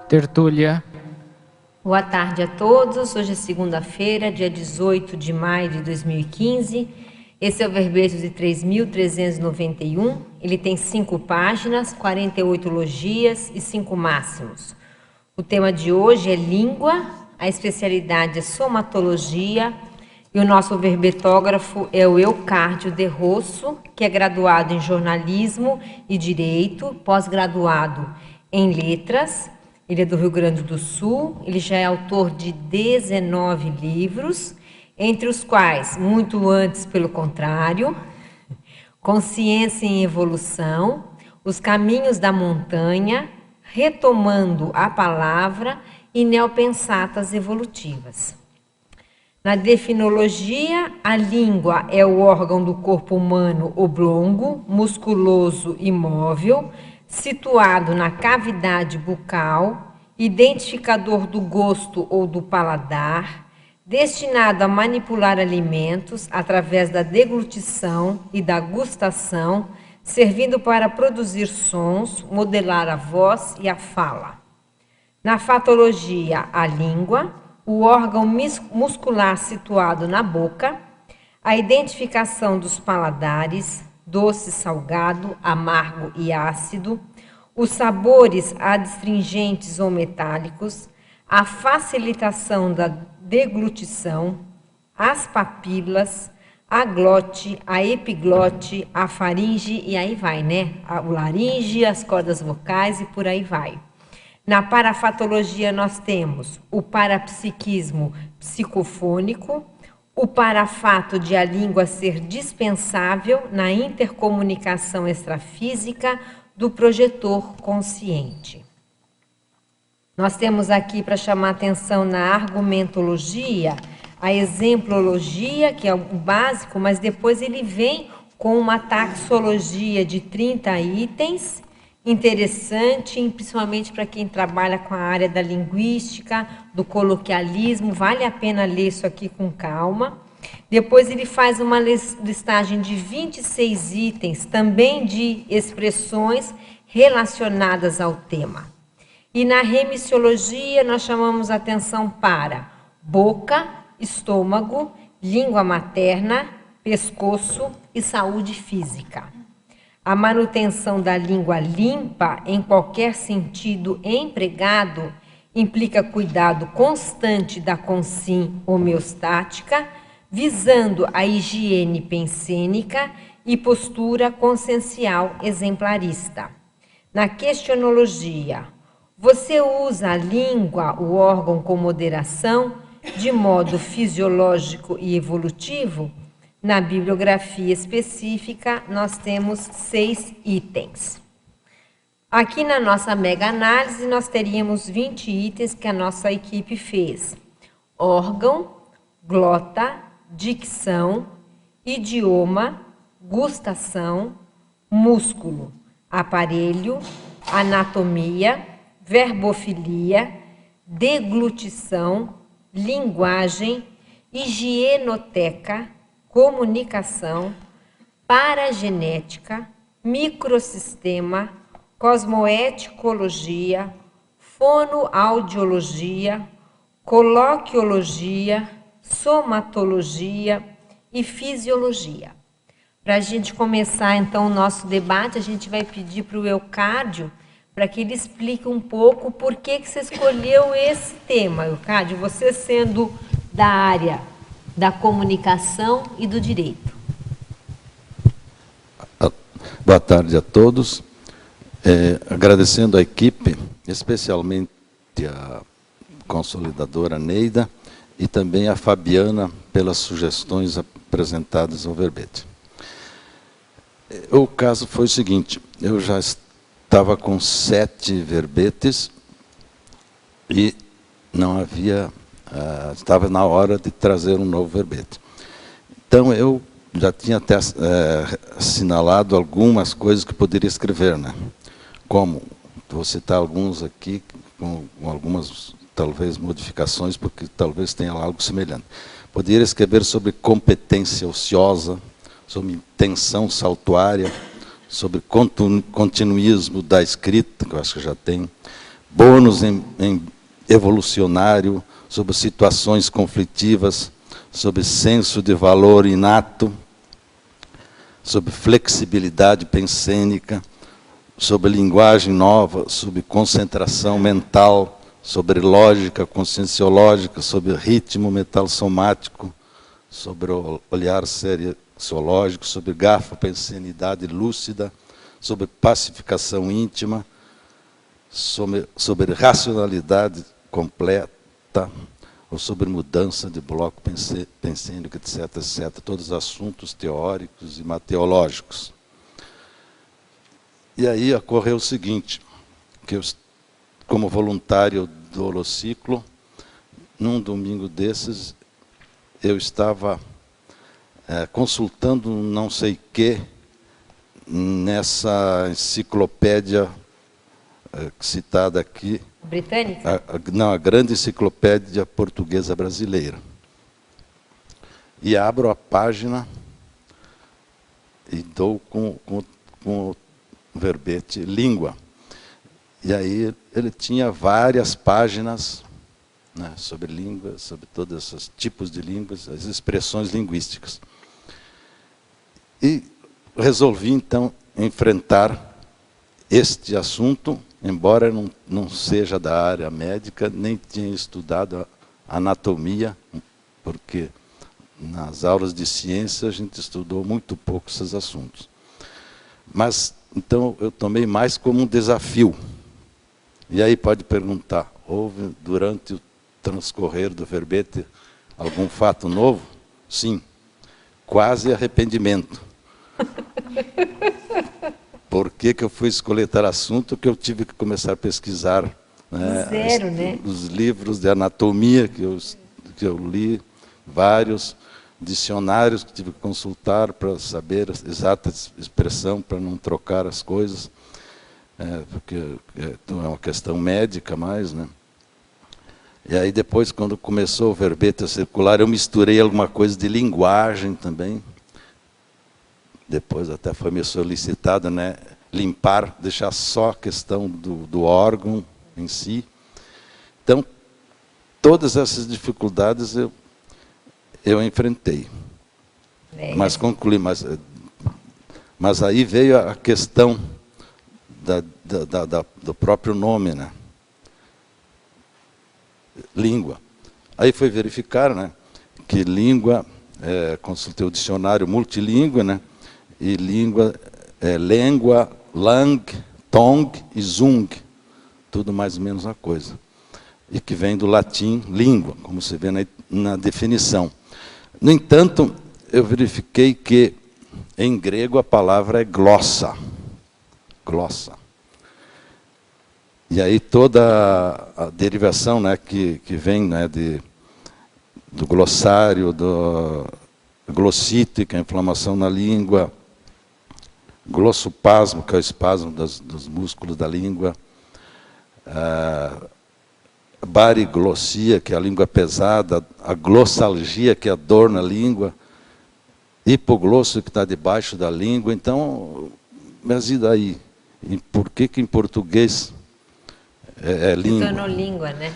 Tertúlia. Boa tarde a todos. Hoje é segunda-feira, dia 18 de maio de 2015. Esse é o verbete de 3.391. Ele tem 5 páginas, 48 logias e 5 máximos. O tema de hoje é língua, a especialidade é somatologia e o nosso verbetógrafo é o Eucárdio de Rosso, que é graduado em jornalismo e direito, pós-graduado em letras. Ele é do Rio Grande do Sul, ele já é autor de 19 livros, entre os quais, muito antes, pelo contrário, Consciência em Evolução, Os Caminhos da Montanha, Retomando a Palavra e Neopensatas Evolutivas. Na definologia, a língua é o órgão do corpo humano oblongo, musculoso e móvel, situado na cavidade bucal, identificador do gosto ou do paladar, destinado a manipular alimentos através da deglutição e da gustação, servindo para produzir sons, modelar a voz e a fala. Na fatologia, a língua, o órgão muscular situado na boca, a identificação dos paladares, doce, salgado, amargo e ácido, os sabores adstringentes ou metálicos, a facilitação da deglutição, as papilas, a glote, a epiglote, a faringe e aí vai, né? O laringe, as cordas vocais e por aí vai. Na parafatologia nós temos o parapsiquismo psicofônico, o parafato de a língua ser dispensável na intercomunicação extrafísica do projetor consciente. Nós temos aqui para chamar atenção na argumentologia, a exemplologia, que é o básico, mas depois ele vem com uma taxologia de 30 itens, interessante, principalmente para quem trabalha com a área da linguística, do coloquialismo, vale a pena ler isso aqui com calma. Depois ele faz uma listagem de 26 itens, também de expressões relacionadas ao tema. E na remissiologia nós chamamos atenção para boca, estômago, língua materna, pescoço e saúde física. A manutenção da língua limpa, em qualquer sentido empregado, implica cuidado constante da consim homeostática, visando a higiene pensênica e postura consciencial exemplarista. Na questionologia, você usa a língua, o órgão, com moderação, de modo fisiológico e evolutivo? Na bibliografia específica, nós temos 6 itens. Aqui na nossa mega análise, nós teríamos 20 itens que a nossa equipe fez. Órgão, glota, dicção, idioma, gustação, músculo, aparelho, anatomia, verbofilia, deglutição, linguagem, higienoteca, comunicação, paragenética, microsistema, cosmoeticologia, fonoaudiologia, coloquiologia, somatologia e fisiologia. Para a gente começar, então, o nosso debate, a gente vai pedir para o Eucárdio para que ele explique um pouco por que você escolheu esse tema, Eucárdio, você sendo da área da comunicação e do direito. Boa tarde a todos. Agradecendo a equipe, especialmente a consolidadora Neida e também a Fabiana pelas sugestões apresentadas ao verbete. O caso foi o seguinte, eu já estava com 7 verbetes e não havia, estava na hora de trazer um novo verbete. Então eu já tinha até assinalado algumas coisas que poderia escrever, né? Como, vou citar alguns aqui, com algumas, talvez, modificações, porque talvez tenha algo semelhante. Poderia escrever sobre competência ociosa, sobre intenção saltuária, sobre continuismo da escrita, que eu acho que já tem, bônus em evolucionário, sobre situações conflitivas, sobre senso de valor inato, sobre flexibilidade pensênica, sobre linguagem nova, sobre concentração mental, sobre lógica conscienciológica, sobre ritmo metalsomático, sobre o olhar seriológico, sobre gafopensenidade lúcida, sobre pacificação íntima, sobre racionalidade completa, ou sobre mudança de bloco pensênico, etc., etc., todos os assuntos teóricos e mateológicos. E aí ocorreu o seguinte, que eu, como voluntário do Holociclo, num domingo desses, eu estava consultando não sei o que nessa enciclopédia citada aqui. Britânica? Não, a grande enciclopédia portuguesa brasileira. E abro a página e dou com o verbete língua. E aí ele tinha várias páginas, né, sobre língua, sobre todos esses tipos de línguas, as expressões linguísticas. E resolvi, então, enfrentar este assunto, embora não seja da área médica, nem tinha estudado a anatomia, porque nas aulas de ciência a gente estudou muito pouco esses assuntos. Mas, então, eu tomei mais como um desafio. E aí pode perguntar, houve durante o transcorrer do verbete algum fato novo? Sim, quase arrependimento. Por que eu fui escolher tal assunto? Que eu tive que começar a pesquisar, né, Zero, né? os livros de anatomia que eu li, vários dicionários que tive que consultar para saber a exata expressão, para não trocar as coisas, porque não é uma questão médica mais, né? E aí depois, quando começou o verbete a circular, eu misturei alguma coisa de linguagem também. Depois até foi me solicitado, né, limpar, deixar só a questão do órgão em si. Então, todas essas dificuldades eu enfrentei. Mas concluí, mas aí veio a questão do próprio nome, né? Língua. Aí foi verificar, né, que língua, consultei o dicionário multilíngua, né? E língua, língua, lang, tong e zung, tudo mais ou menos a coisa. E que vem do latim língua, como se vê na definição. No entanto, eu verifiquei que em grego a palavra é glossa. Glossa. E aí toda a derivação, né, que vem, né, do glossário, do glossite, que é a inflamação na língua, glossopasmo, que é o espasmo dos músculos da língua, bariglossia, que é a língua pesada, a glossalgia, que é a dor na língua, hipoglosso, que está debaixo da língua. Então, mas e daí? E por que em português é língua? Se tornou língua, né?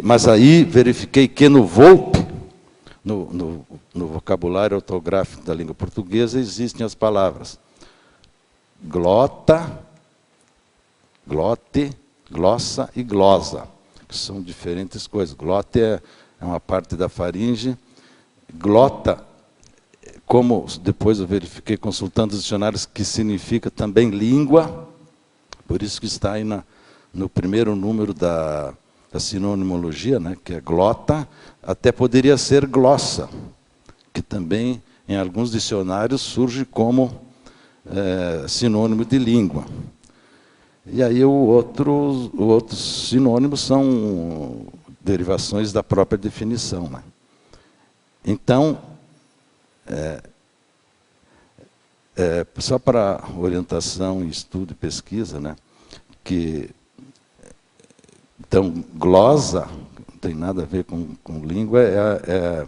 Mas aí verifiquei que no VOLP, no vocabulário ortográfico da língua portuguesa, existem as palavras glota, glote, glossa e glosa, que são diferentes coisas. Glote é uma parte da faringe. Glota, como depois eu verifiquei consultando os dicionários, que significa também língua, por isso que está aí no primeiro número da sinonimologia, né, que é glota, até poderia ser glossa, que também em alguns dicionários surge como sinônimo de língua. E aí outros sinônimos são derivações da própria definição, né? Então, só para orientação, estudo e pesquisa, né, que então glosa não tem nada a ver com língua, é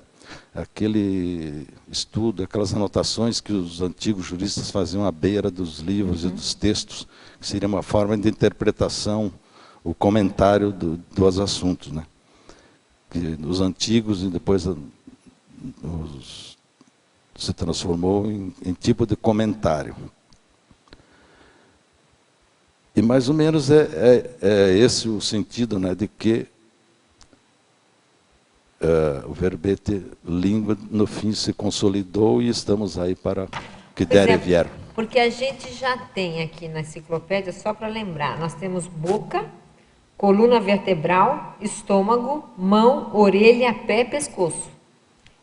aquele estudo, aquelas anotações que os antigos juristas faziam à beira dos livros e dos textos, que seria uma forma de interpretação o comentário dos assuntos, né? Que os antigos e depois se transformou em tipo de comentário. E mais ou menos é esse o sentido, né, de que o verbete língua, no fim, se consolidou e estamos aí para que der e vier. Porque a gente já tem aqui na enciclopédia, só para lembrar, nós temos boca, coluna vertebral, estômago, mão, orelha, pé, pescoço.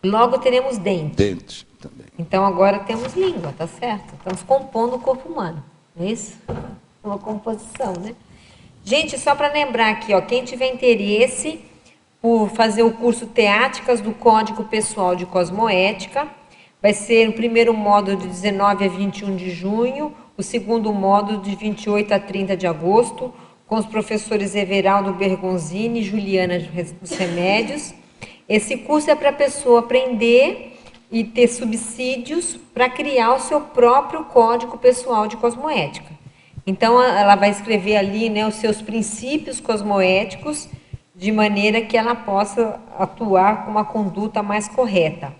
Logo teremos dente. Dente também. Então agora temos língua, tá certo? Estamos compondo o corpo humano, não é isso? Uma composição, né? Gente, só para lembrar aqui, ó, quem tiver interesse por fazer o curso Teáticas do Código Pessoal de Cosmoética, vai ser o primeiro módulo de 19 a 21 de junho, o segundo módulo de 28 a 30 de agosto, com os professores Everaldo Bergonzini e Juliana dos Remédios. Esse curso é para a pessoa aprender e ter subsídios para criar o seu próprio Código Pessoal de Cosmoética. Então, ela vai escrever ali, né, os seus princípios cosmoéticos, de maneira que ela possa atuar com uma conduta mais correta.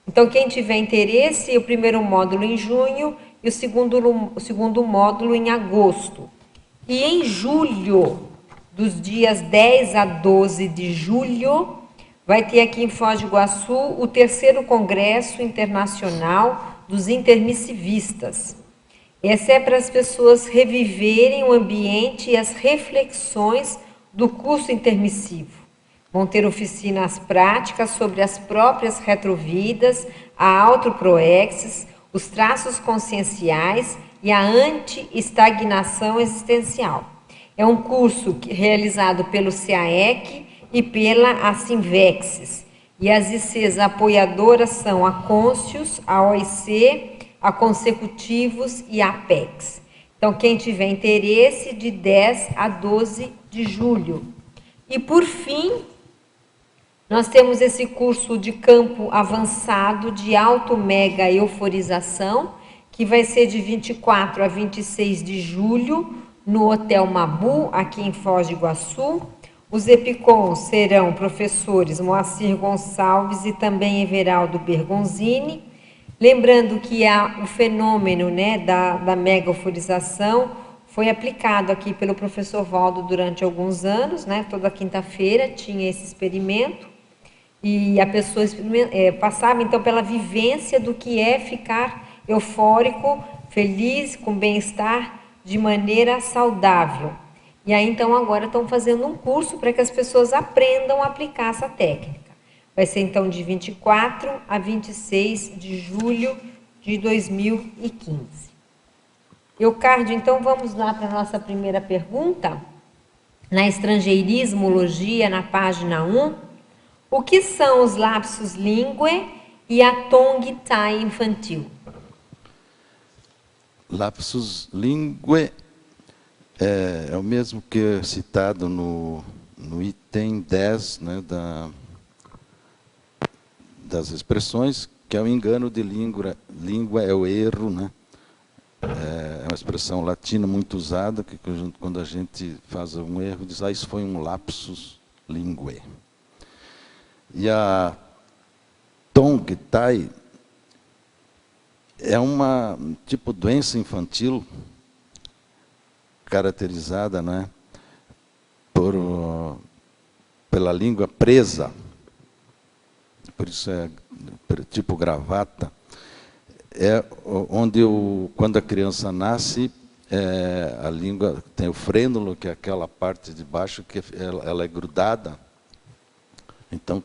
Então, quem tiver interesse, o primeiro módulo em junho e o segundo módulo em agosto. E em julho, dos dias 10 a 12 de julho, vai ter aqui em Foz do Iguaçu o 3º Congresso Internacional dos Intermissivistas. Essa é para as pessoas reviverem o ambiente e as reflexões do curso intermissivo. Vão ter oficinas práticas sobre as próprias retrovidas, a autoproexis, os traços conscienciais e a anti-estagnação existencial. É um curso realizado pelo CAEC e pela Asimvexis. E as ICs apoiadoras são a Conscius, a OIC, a Consecutivos e a Apex. Então, quem tiver interesse, de 10 a 12 de julho. E, por fim, nós temos esse curso de campo avançado de auto-mega euforização, que vai ser de 24 a 26 de julho, no Hotel Mabu, aqui em Foz do Iguaçu. Os EPICONs serão professores Moacir Gonçalves e também Everaldo Bergonzini. Lembrando que o fenômeno, né, da mega-euforização foi aplicado aqui pelo professor Valdo durante alguns anos, né, toda quinta-feira tinha esse experimento, e a pessoa passava então pela vivência do que é ficar eufórico, feliz, com bem-estar, de maneira saudável. E aí então agora estão fazendo um curso para que as pessoas aprendam a aplicar essa técnica. Vai ser, então, de 24 a 26 de julho de 2015. Eucárdio, então, vamos lá para a nossa primeira pergunta. Na estrangeirismologia, na página 1, o que são os lapsus linguae e a tongue tie infantil? Lapsus linguae é o mesmo que é citado no item 10, né, das expressões, que é o engano de língua. Língua é o erro, né? É uma expressão latina muito usada, que quando a gente faz um erro, diz, isso foi um lapsus linguae. E a tongue tie é uma tipo doença infantil caracterizada, né, pela língua presa. Por isso é tipo gravata, é onde quando a criança nasce, a língua tem o frênulo, que é aquela parte de baixo que ela é grudada. Então,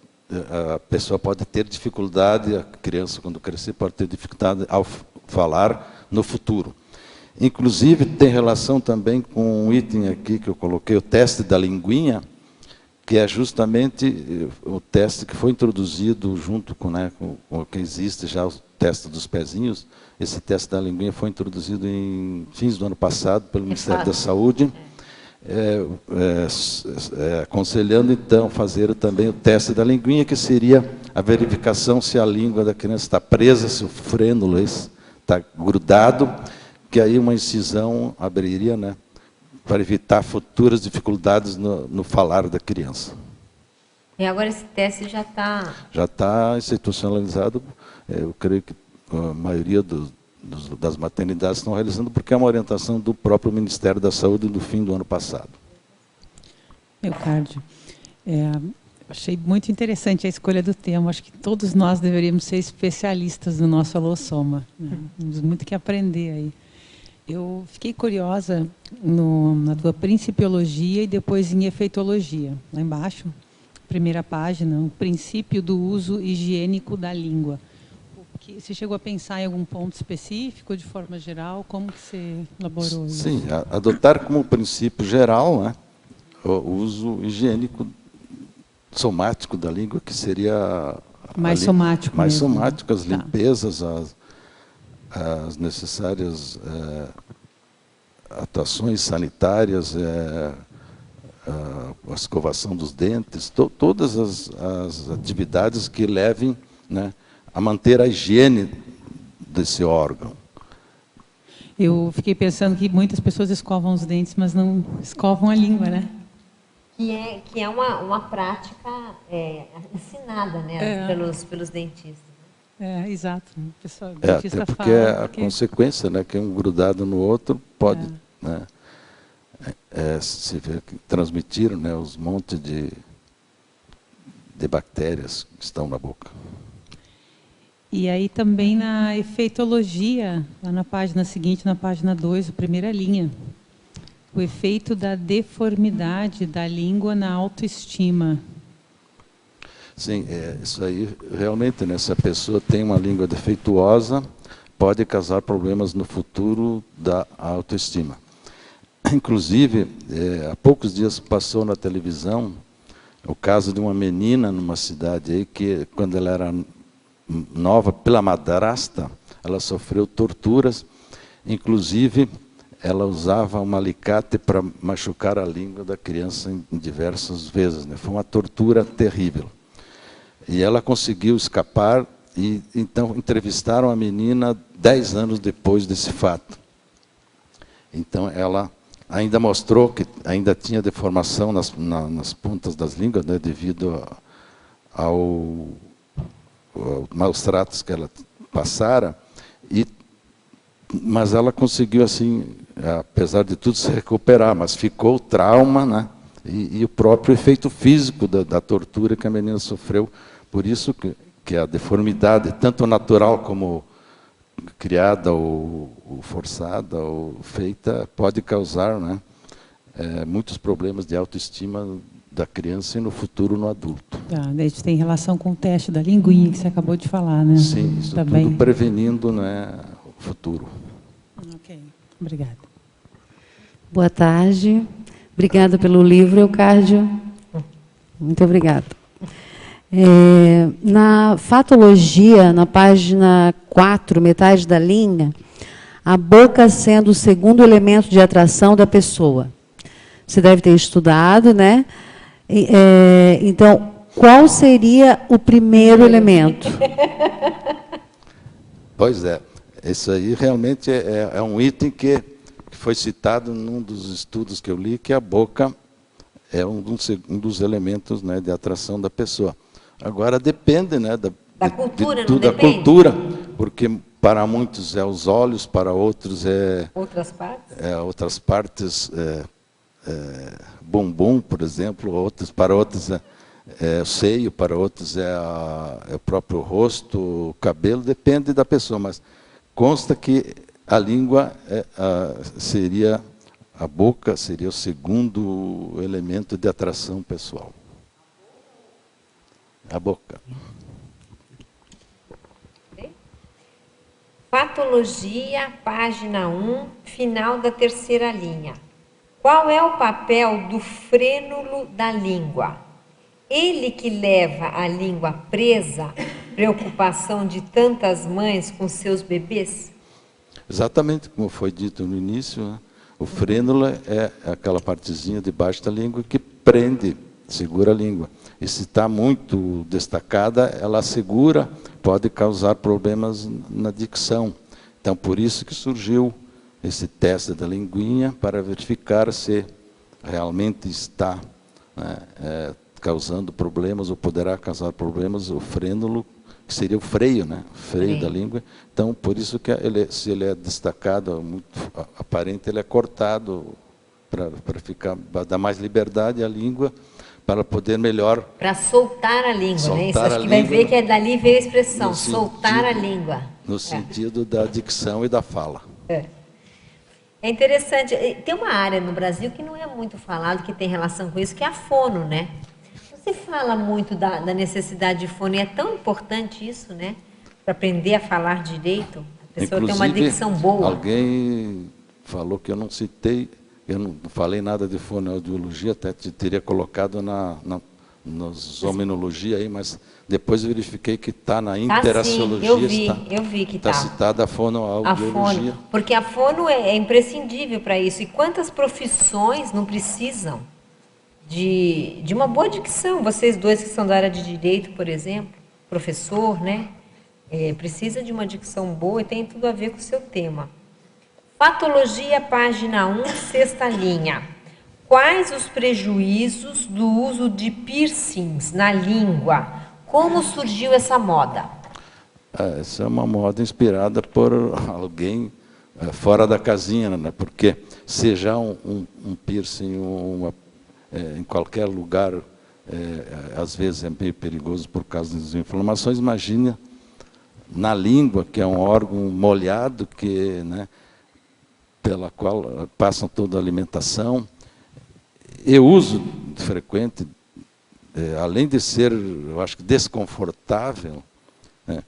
a pessoa pode ter dificuldade, a criança quando crescer pode ter dificuldade ao falar no futuro. Inclusive, tem relação também com um item aqui que eu coloquei, o teste da linguinha, que é justamente o teste que foi introduzido junto com o que existe já, o teste dos pezinhos. Esse teste da linguinha foi introduzido em fins do ano passado pelo Ministério da Saúde, aconselhando então fazer também o teste da linguinha, que seria a verificação se a língua da criança está presa, se o frênulo está grudado, que aí uma incisão abriria, né, para evitar futuras dificuldades no falar da criança. E agora esse teste já está... Já está institucionalizado, eu creio que a maioria das maternidades estão realizando, porque é uma orientação do próprio Ministério da Saúde do fim do ano passado. Leocádio, achei muito interessante a escolha do tema. Acho que todos nós deveríamos ser especialistas no nosso alossoma, né? Temos muito que aprender aí. Eu fiquei curiosa na tua principiologia e depois em efeitologia. Lá embaixo, primeira página, o princípio do uso higiênico da língua. Você chegou a pensar em algum ponto específico, de forma geral? Como que você elaborou isso? Sim, adotar como princípio geral, né, o uso higiênico somático da língua, que seria... Mais somático mais mesmo, somático, as tá. limpezas, as necessárias atuações sanitárias, a escovação dos dentes, todas as atividades que levem, né, a manter a higiene desse órgão. Eu fiquei pensando que muitas pessoas escovam os dentes, mas não escovam a língua, né? Que é uma prática ensinada, né, pelos dentistas. Exato. Pessoal, Até porque a consequência, né, que um grudado no outro pode, né, se ver que transmitiram, né, os montes de bactérias que estão na boca. E aí também na efeitologia, lá na página seguinte, na página 2, a primeira linha, o efeito da deformidade da língua na autoestima. Sim, isso aí realmente, né, se a pessoa tem uma língua defeituosa, pode causar problemas no futuro da autoestima. Inclusive, há poucos dias passou na televisão o caso de uma menina numa cidade aí que, quando ela era nova, pela madrasta, ela sofreu torturas, inclusive ela usava um alicate para machucar a língua da criança em diversas vezes, né? Foi uma tortura terrível. E ela conseguiu escapar, e então entrevistaram a menina 10 anos depois desse fato. Então ela ainda mostrou que ainda tinha deformação nas pontas das línguas, né, devido ao maus tratos que ela passara, mas ela conseguiu, assim, apesar de tudo, se recuperar, mas ficou o trauma, né, e o próprio efeito físico da tortura que a menina sofreu. Por isso que a deformidade, tanto natural como criada ou forçada ou feita, pode causar, né, muitos problemas de autoestima da criança e no futuro no adulto. Isso tem relação com o teste da linguinha que você acabou de falar, né? Sim, isso tudo prevenindo, né, o futuro. Ok, obrigada. Boa tarde. Obrigada pelo livro, Leocádio. Muito obrigada. Na fatologia, na página 4, metade da linha, a boca sendo o segundo elemento de atração da pessoa. Você deve ter estudado, né? Então, qual seria o primeiro elemento? Pois é, isso aí realmente é um item que foi citado num dos estudos que eu li, que a boca é um dos elementos, né, de atração da pessoa. Agora depende, né, da cultura, não depende? Da cultura, porque para muitos é os olhos, para outros outras partes, outras partes, bumbum, por exemplo, para outros é o seio, para outros é o próprio rosto, o cabelo, depende da pessoa, mas consta que a língua a boca seria o segundo elemento de atração pessoal. A boca. Patologia, página 1, final da terceira linha. Qual é o papel do frênulo da língua? Ele que leva a língua presa, preocupação de tantas mães com seus bebês? Exatamente como foi dito no início, né? O frênulo é aquela partezinha de baixo da língua que prende, segura a língua. E se está muito destacada, ela segura, pode causar problemas na dicção. Então, por isso que surgiu esse teste da linguinha para verificar se realmente está, né, causando problemas ou poderá causar problemas o frênulo, que seria o freio, né? O freio da língua. Então, por isso que se ele é destacado, muito aparente, ele é cortado para dar mais liberdade à língua, para poder melhor... Para soltar a língua, né? Isso, acho que vai ver que dali veio a expressão, soltar a língua. No sentido da dicção e da fala. É interessante. Tem uma área no Brasil que não é muito falado, que tem relação com isso, que é a fono, né? Você fala muito da necessidade de fono, e é tão importante isso, né? Para aprender a falar direito, a pessoa tem uma dicção boa. Alguém falou que eu não citei, eu não falei nada de fonoaudiologia, até teria colocado nos hominologia aí, mas depois verifiquei que está na interaciologia. Eu vi que está. Está citada a fonoaudiologia. Porque a fono é imprescindível para isso. E quantas profissões não precisam de uma boa dicção? Vocês dois que são da área de direito, por exemplo, professor, né? Precisa de uma dicção boa e tem tudo a ver com o seu tema. Patologia, página 1, sexta linha. Quais os prejuízos do uso de piercings na língua? Como surgiu essa moda? Essa é uma moda inspirada por alguém fora da casinha, né? Porque se já um piercing em qualquer lugar, às vezes é meio perigoso por causa das inflamações, imagina na língua, que é um órgão molhado, né, pela qual passam toda a alimentação. Eu uso frequente, além de ser, eu acho que desconfortável, né,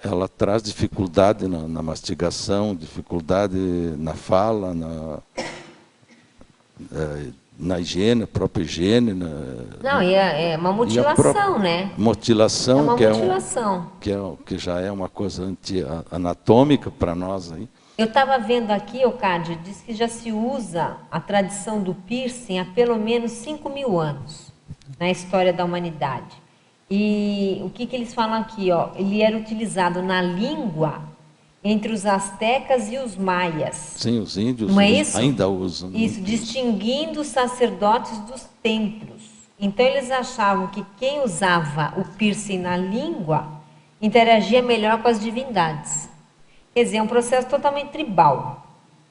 ela traz dificuldade na mastigação, dificuldade na fala, na higiene, própria higiene. Não, e é uma mutilação, né? Mutilação, é uma mutilação. Que já é uma coisa anti-anatômica para nós aí. Eu estava vendo aqui, Cádio, diz que já se usa a tradição do piercing há pelo menos 5.000 anos na história da humanidade. E o que eles falam aqui? Ó, ele era utilizado na língua entre os astecas e os maias. Sim, os índios não é isso? Ainda usam. Isso, distinguindo os sacerdotes dos templos. Então eles achavam que quem usava o piercing na língua interagia melhor com as divindades. Quer dizer, é um processo totalmente tribal,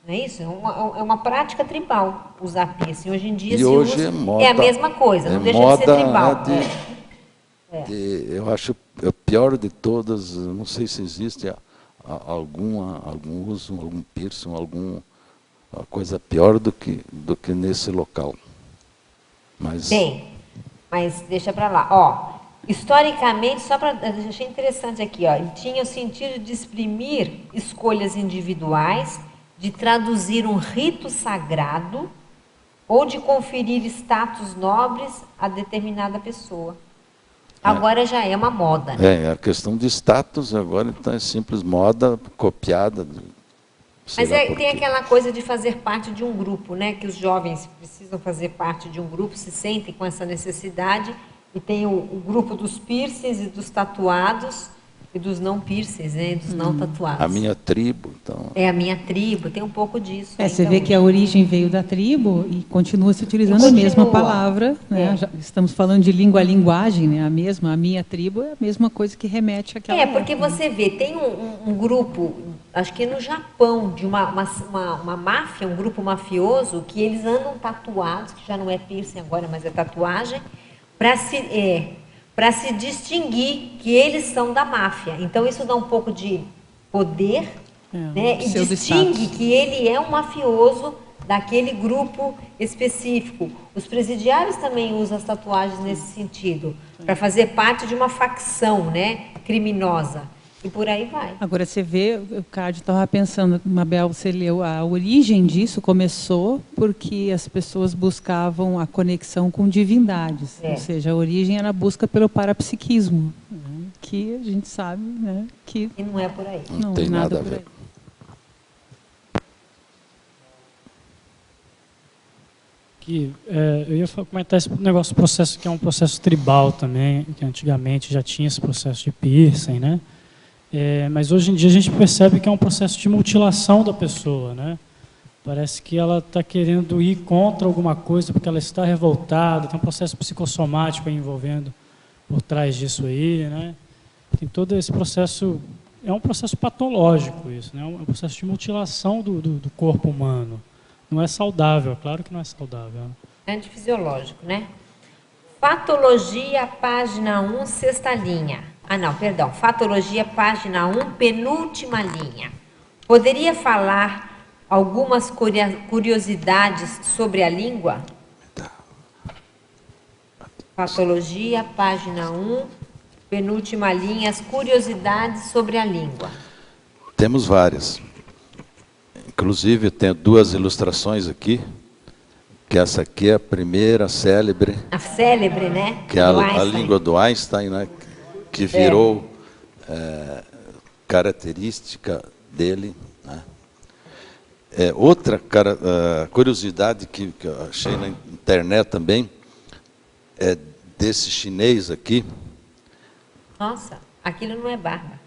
não é isso? É uma prática tribal usar piercing. Hoje em dia é a mesma coisa, não deixa de ser tribal. Eu acho o pior de todas, não sei se existe algum uso, algum piercing, alguma coisa pior do que nesse local. Tem, mas deixa para lá. Ó, historicamente, só para eu achei interessante aqui, ó, ele tinha o sentido de exprimir escolhas individuais, de traduzir um rito sagrado ou de conferir status nobres a determinada pessoa. Agora já é uma moda, né? A questão de status agora então é simples moda copiada. Mas tem aquela coisa de fazer parte de um grupo, né? Que os jovens precisam fazer parte de um grupo, se sentem com essa necessidade. E tem o grupo dos piercings e dos tatuados e dos não piercings, né? E dos não tatuados. A minha tribo, então. É a minha tribo, tem um pouco disso. Você vê que a origem veio da tribo e continua se utilizando a mesma palavra, né? Já estamos falando de linguagem, né? A minha tribo é a mesma coisa que remete àquela porque você vê, tem um grupo, acho que no Japão, de uma máfia, um grupo mafioso, que eles andam tatuados, que já não é piercing agora, mas é tatuagem, para se distinguir que eles são da máfia. Então, isso dá um pouco de poder, né? E distingue que ele é um mafioso daquele grupo específico. Os presidiários também usam as tatuagens nesse sentido, para fazer parte de uma facção, né, criminosa. E por aí vai. Agora, você vê, o Cádio estava pensando, Mabel, você leu, a origem disso começou porque as pessoas buscavam a conexão com divindades. Ou seja, a origem era a busca pelo parapsiquismo, né, que a gente sabe, né, que... E não é por aí. Não tem nada a ver. Eu ia comentar esse negócio, processo que é um processo tribal também, que antigamente já tinha esse processo de piercing, né? Mas hoje em dia a gente percebe que é um processo de mutilação da pessoa, né? Parece que ela está querendo ir contra alguma coisa porque ela está revoltada, tem um processo psicossomático aí envolvendo por trás disso aí, né? Tem todo esse processo, é um processo patológico isso, né? É um processo de mutilação do corpo humano. Não é saudável, claro que não é saudável. Antifisiológico, né? Patologia, página 1, sexta linha. Fatologia, página 1, penúltima linha. Poderia falar algumas curiosidades sobre a língua? Patologia, página 1, penúltima linha, as curiosidades sobre a língua. Temos várias. Inclusive, tenho duas ilustrações aqui, que essa aqui é a primeira célebre. A célebre, né? Que é a língua do Einstein, né? Que virou característica dele, né? Outra curiosidade que eu achei na internet também é desse chinês aqui. Nossa, aquilo não é barba.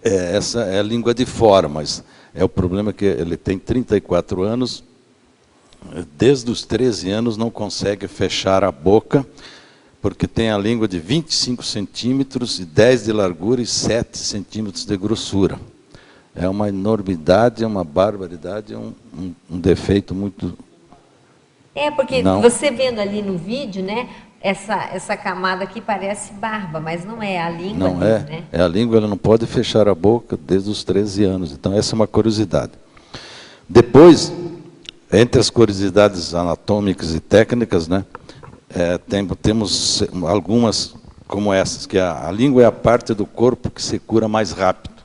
Essa é a língua de fora, mas o problema que ele tem 34 anos, desde os 13 anos não consegue fechar a boca, porque tem a língua de 25 centímetros, e 10 de largura e 7 centímetros de grossura. É uma enormidade, é uma barbaridade, é um defeito muito... Porque você vendo ali no vídeo, né, essa camada aqui parece barba, mas não é a língua. Não é, né? A língua, ela não pode fechar a boca desde os 13 anos. Então, essa é uma curiosidade. Depois, entre as curiosidades anatômicas e técnicas, né, temos algumas como essas, que a língua é a parte do corpo que se cura mais rápido.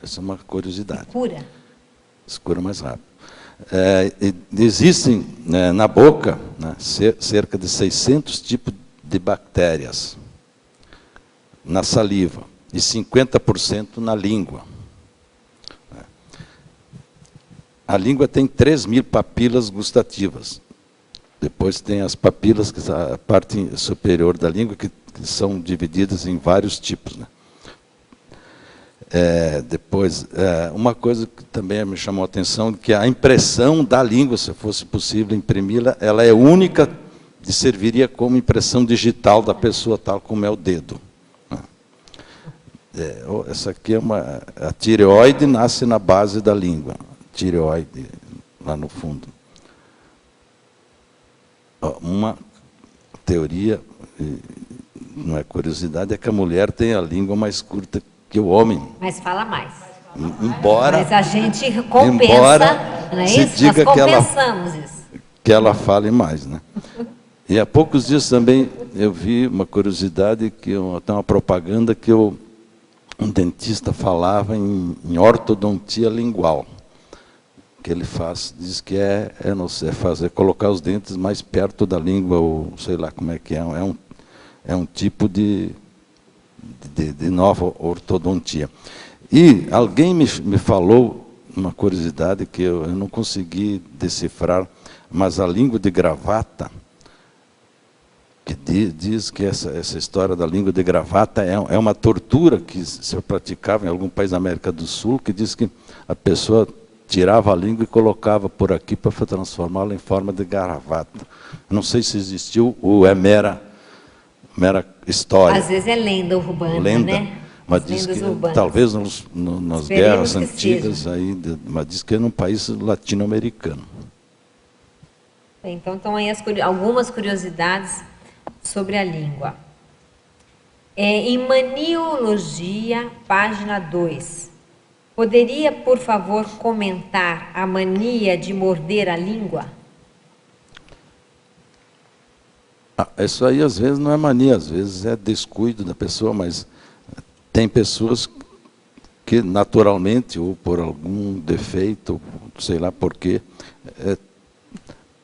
Essa é uma curiosidade. Se cura mais rápido. Existem, né, na boca, né, cerca de 600 tipos de bactérias na saliva e 50% na língua. A língua tem 3.000 papilas gustativas. Depois tem as papilas, que são a parte superior da língua, que são divididas em vários tipos, né? Uma coisa que também me chamou a atenção, que a impressão da língua, se fosse possível imprimir-la, ela é única, e serviria como impressão digital da pessoa, tal como é o dedo. Essa aqui é a tireoide, nasce na base da língua. Tireoide, lá no fundo. Uma teoria, não é curiosidade, é que a mulher tem a língua mais curta que o homem. Mas fala mais. Mas a gente compensa, não é isso? Nós compensamos isso. Que ela fale mais, né? E há poucos dias também eu vi uma curiosidade, tem uma propaganda que um dentista falava em ortodontia lingual. Que ele diz que não sei, colocar os dentes mais perto da língua, ou sei lá como é que é. É um tipo de nova ortodontia. E alguém me falou uma curiosidade que eu não consegui decifrar, mas a língua de gravata, que diz que essa história da língua de gravata é uma tortura que se praticava em algum país da América do Sul, que diz que a pessoa tirava a língua e colocava por aqui para transformá-la em forma de gravata. Não sei se existiu ou é mera história. Às vezes é lenda urbana, né? Mas diz que talvez nas guerras antigas, mas diz que é num país latino-americano. Então estão aí algumas curiosidades sobre a língua. Em Maniologia, página 2. Poderia, por favor, comentar a mania de morder a língua? Isso aí, às vezes, não é mania, às vezes é descuido da pessoa, mas tem pessoas que, naturalmente, ou por algum defeito, sei lá por quê,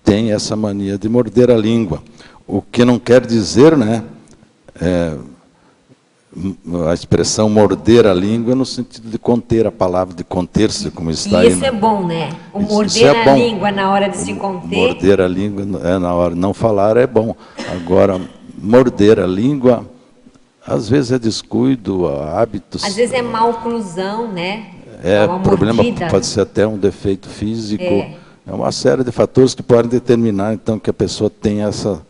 tem essa mania de morder a língua. O que não quer dizer, né, a expressão morder a língua no sentido de conter a palavra, de conter-se, como está aí. E isso é bom, né? O morder a língua na hora de se conter. Morder a língua na hora de não falar é bom. Agora, morder a língua, Às vezes é descuido, hábitos. Às vezes é má oclusão, né? O problema mordida. pode ser até um defeito físico. É uma série de fatores que podem determinar, então, que a pessoa tenha essa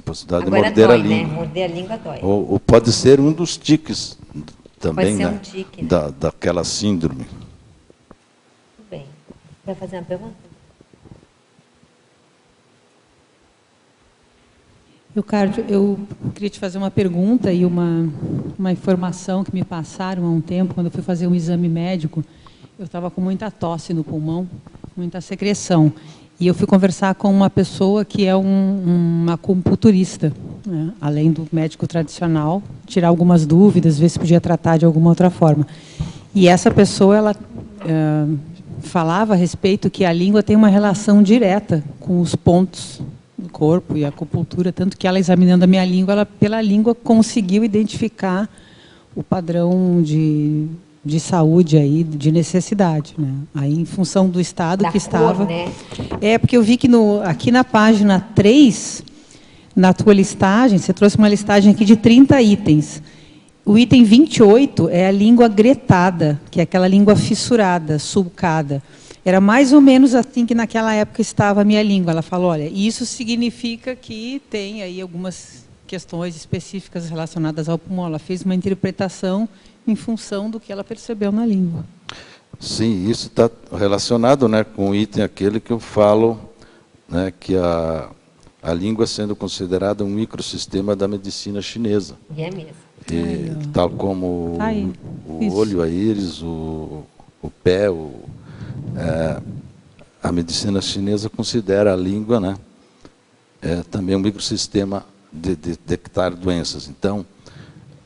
possibilidade Agora de morder dói, a língua. né? Morder a língua dói. Ou pode ser um dos tiques também, Pode ser né? um tique, né? Daquela síndrome. Tudo bem. Vai fazer uma pergunta? Ricardo, eu queria te fazer uma pergunta e uma informação que me passaram há um tempo, quando eu fui fazer um exame médico. Eu estava com muita tosse no pulmão, muita secreção. E eu fui conversar com uma pessoa que é uma acupunturista, né? Além do médico tradicional, tirar algumas dúvidas, ver se podia tratar de alguma outra forma. E essa pessoa, ela falava a respeito que a língua tem uma relação direta com os pontos do corpo e a acupuntura, tanto que ela, examinando a minha língua, ela, pela língua, conseguiu identificar o padrão de saúde aí, de necessidade, né? Aí, em função do estado Da que cor, estava. né? Porque eu vi que aqui na página 3, na tua listagem, você trouxe uma listagem aqui de 30 itens. O item 28 é a língua gretada, que é aquela língua fissurada, sulcada. Era mais ou menos assim que naquela época estava a minha língua. Ela falou, olha, isso significa que tem aí algumas questões específicas relacionadas ao pulmão. Ela fez uma interpretação em função do que ela percebeu na língua. Sim, isso está relacionado, né, com o item aquele que eu falo, né, que a língua sendo considerada um microsistema da medicina chinesa. E é mesmo. Tal como o olho, a íris, o pé, a medicina chinesa considera a língua, né, também um microsistema de detectar doenças. Então,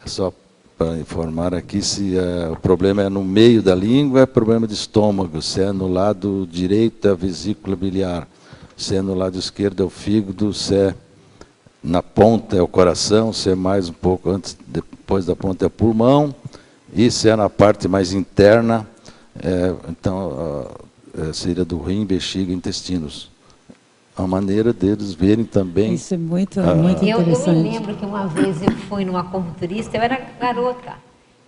é só para informar aqui, se o problema é no meio da língua, é problema de estômago; se é no lado direito, é a vesícula biliar; se é no lado esquerdo, é o fígado; se é na ponta, é o coração; se é mais um pouco depois da ponta, é o pulmão; e se é na parte mais interna, então seria do rim, bexiga, intestinos. A maneira deles verem também. Isso é muito interessante. Eu me lembro que uma vez eu fui numa acupunturista, eu era garota.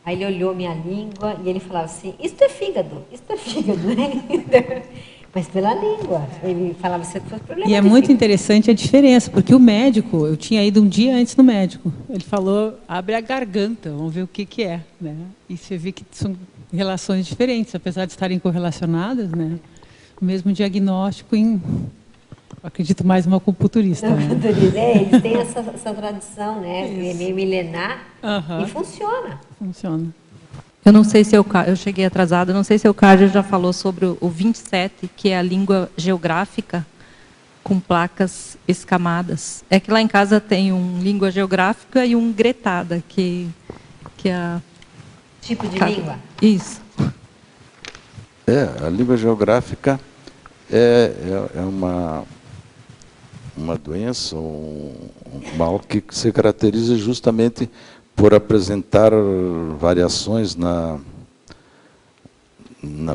Aí ele olhou minha língua e ele falava assim, isto é fígado, né? Mas pela língua. Ele falava, você foi problema. E é muito interessante a diferença, porque o médico, eu tinha ido um dia antes no médico, ele falou, abre a garganta, vamos ver o que é, né? E você vê que são relações diferentes, apesar de estarem correlacionadas, né? O mesmo diagnóstico acredito mais uma acupunturista. Né? Eles têm essa tradição, né? Meio milenar, e funciona. Funciona. Eu não sei se eu cheguei atrasada, não sei se o Cárdio já falou sobre o 27, que é a língua geográfica com placas escamadas. É que lá em casa tem um língua geográfica e um gretada, que é a... Tipo de língua? Isso. A língua geográfica é uma doença, um mal que se caracteriza justamente por apresentar variações na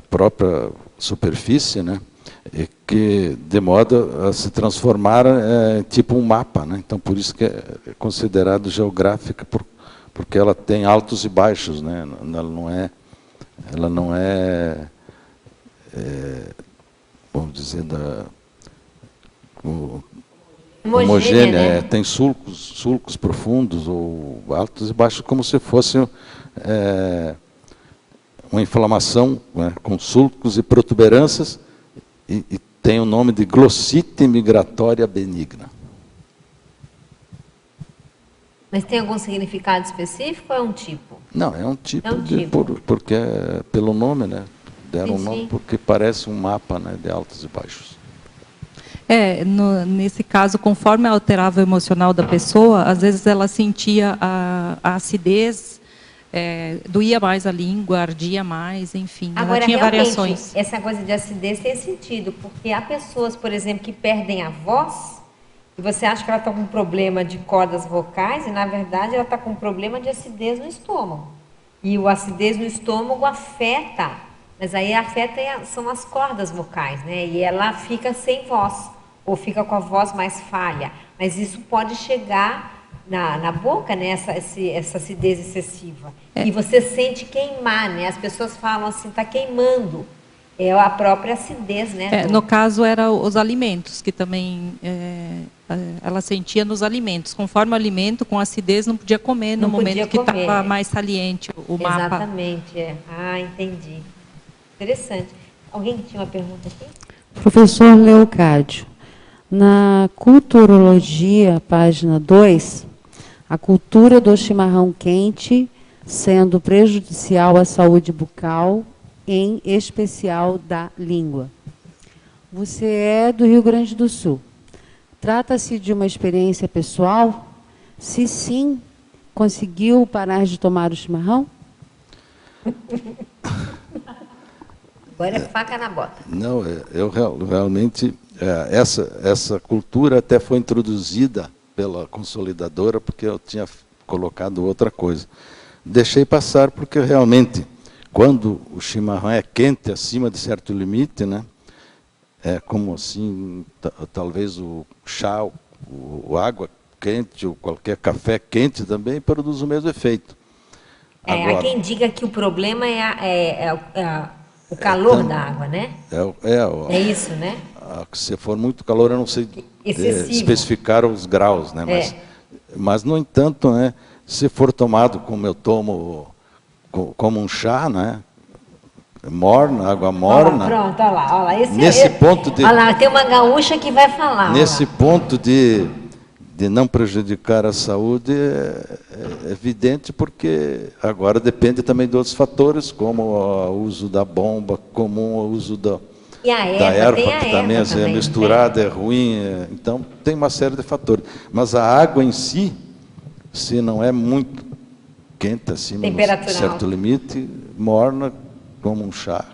própria superfície, né, e que de modo a se transformar tipo um mapa, né? Então, por isso que é considerado geográfica, porque ela tem altos e baixos, né? Ela não é vamos dizer, homogênea, né? Tem sulcos profundos ou altos e baixos, como se fosse uma inflamação, né, com sulcos e protuberâncias, e tem o nome de glossite migratória benigna. Mas tem algum significado específico ou é um tipo? Não, é um tipo, tipo. porque pelo nome, né? Deram um nome sim. porque parece um mapa, né, de altos e baixos. Nesse caso, conforme alterava o emocional da pessoa, às vezes ela sentia a acidez, doía mais a língua, ardia mais, enfim, Agora, ela tinha realmente, variações. essa coisa de acidez tem sentido, porque há pessoas, por exemplo, que perdem a voz, e você acha que ela está com um problema de cordas vocais, e na verdade ela está com um problema de acidez no estômago. E o acidez no estômago afeta, mas aí são as cordas vocais, né? E ela fica sem voz, ou fica com a voz mais falha. Mas isso pode chegar na boca, né, essa acidez excessiva. E você sente queimar, né? As pessoas falam assim, está queimando. É a própria acidez, né? No caso, eram os alimentos, que também ela sentia nos alimentos. Conforme o alimento, com acidez, não podia comer no momento que estava mais saliente o mapa. Exatamente, Ah, entendi. Interessante. Alguém tinha uma pergunta aqui? Professor Leocádio, na culturologia, página 2, a cultura do chimarrão quente sendo prejudicial à saúde bucal, em especial da língua. Você é do Rio Grande do Sul. Trata-se de uma experiência pessoal? Se sim, conseguiu parar de tomar o chimarrão? Agora é faca na bota. Não, eu realmente... essa cultura até foi introduzida pela consolidadora, porque eu tinha colocado outra coisa. Deixei passar porque realmente, quando o chimarrão é quente acima de certo limite, né, é como assim, talvez o chá, o água quente, ou qualquer café quente também produz o mesmo efeito. Agora, há quem diga que o problema é o calor da água, né? É isso, né? Se for muito calor, eu não sei especificar os graus, né? Mas, no entanto, né, se for tomado como eu tomo, como um chá, né, morna, água morna... Pronto, olha lá. Olha lá, tem uma gaúcha que vai falar. Nesse ponto de não prejudicar a saúde, é evidente, porque agora depende também de outros fatores, como o uso da bomba, como o uso da erva, que também é misturada, é ruim. Então, tem uma série de fatores. Mas a água em si, se não é muito quente, acima de certo limite, morna como um chá.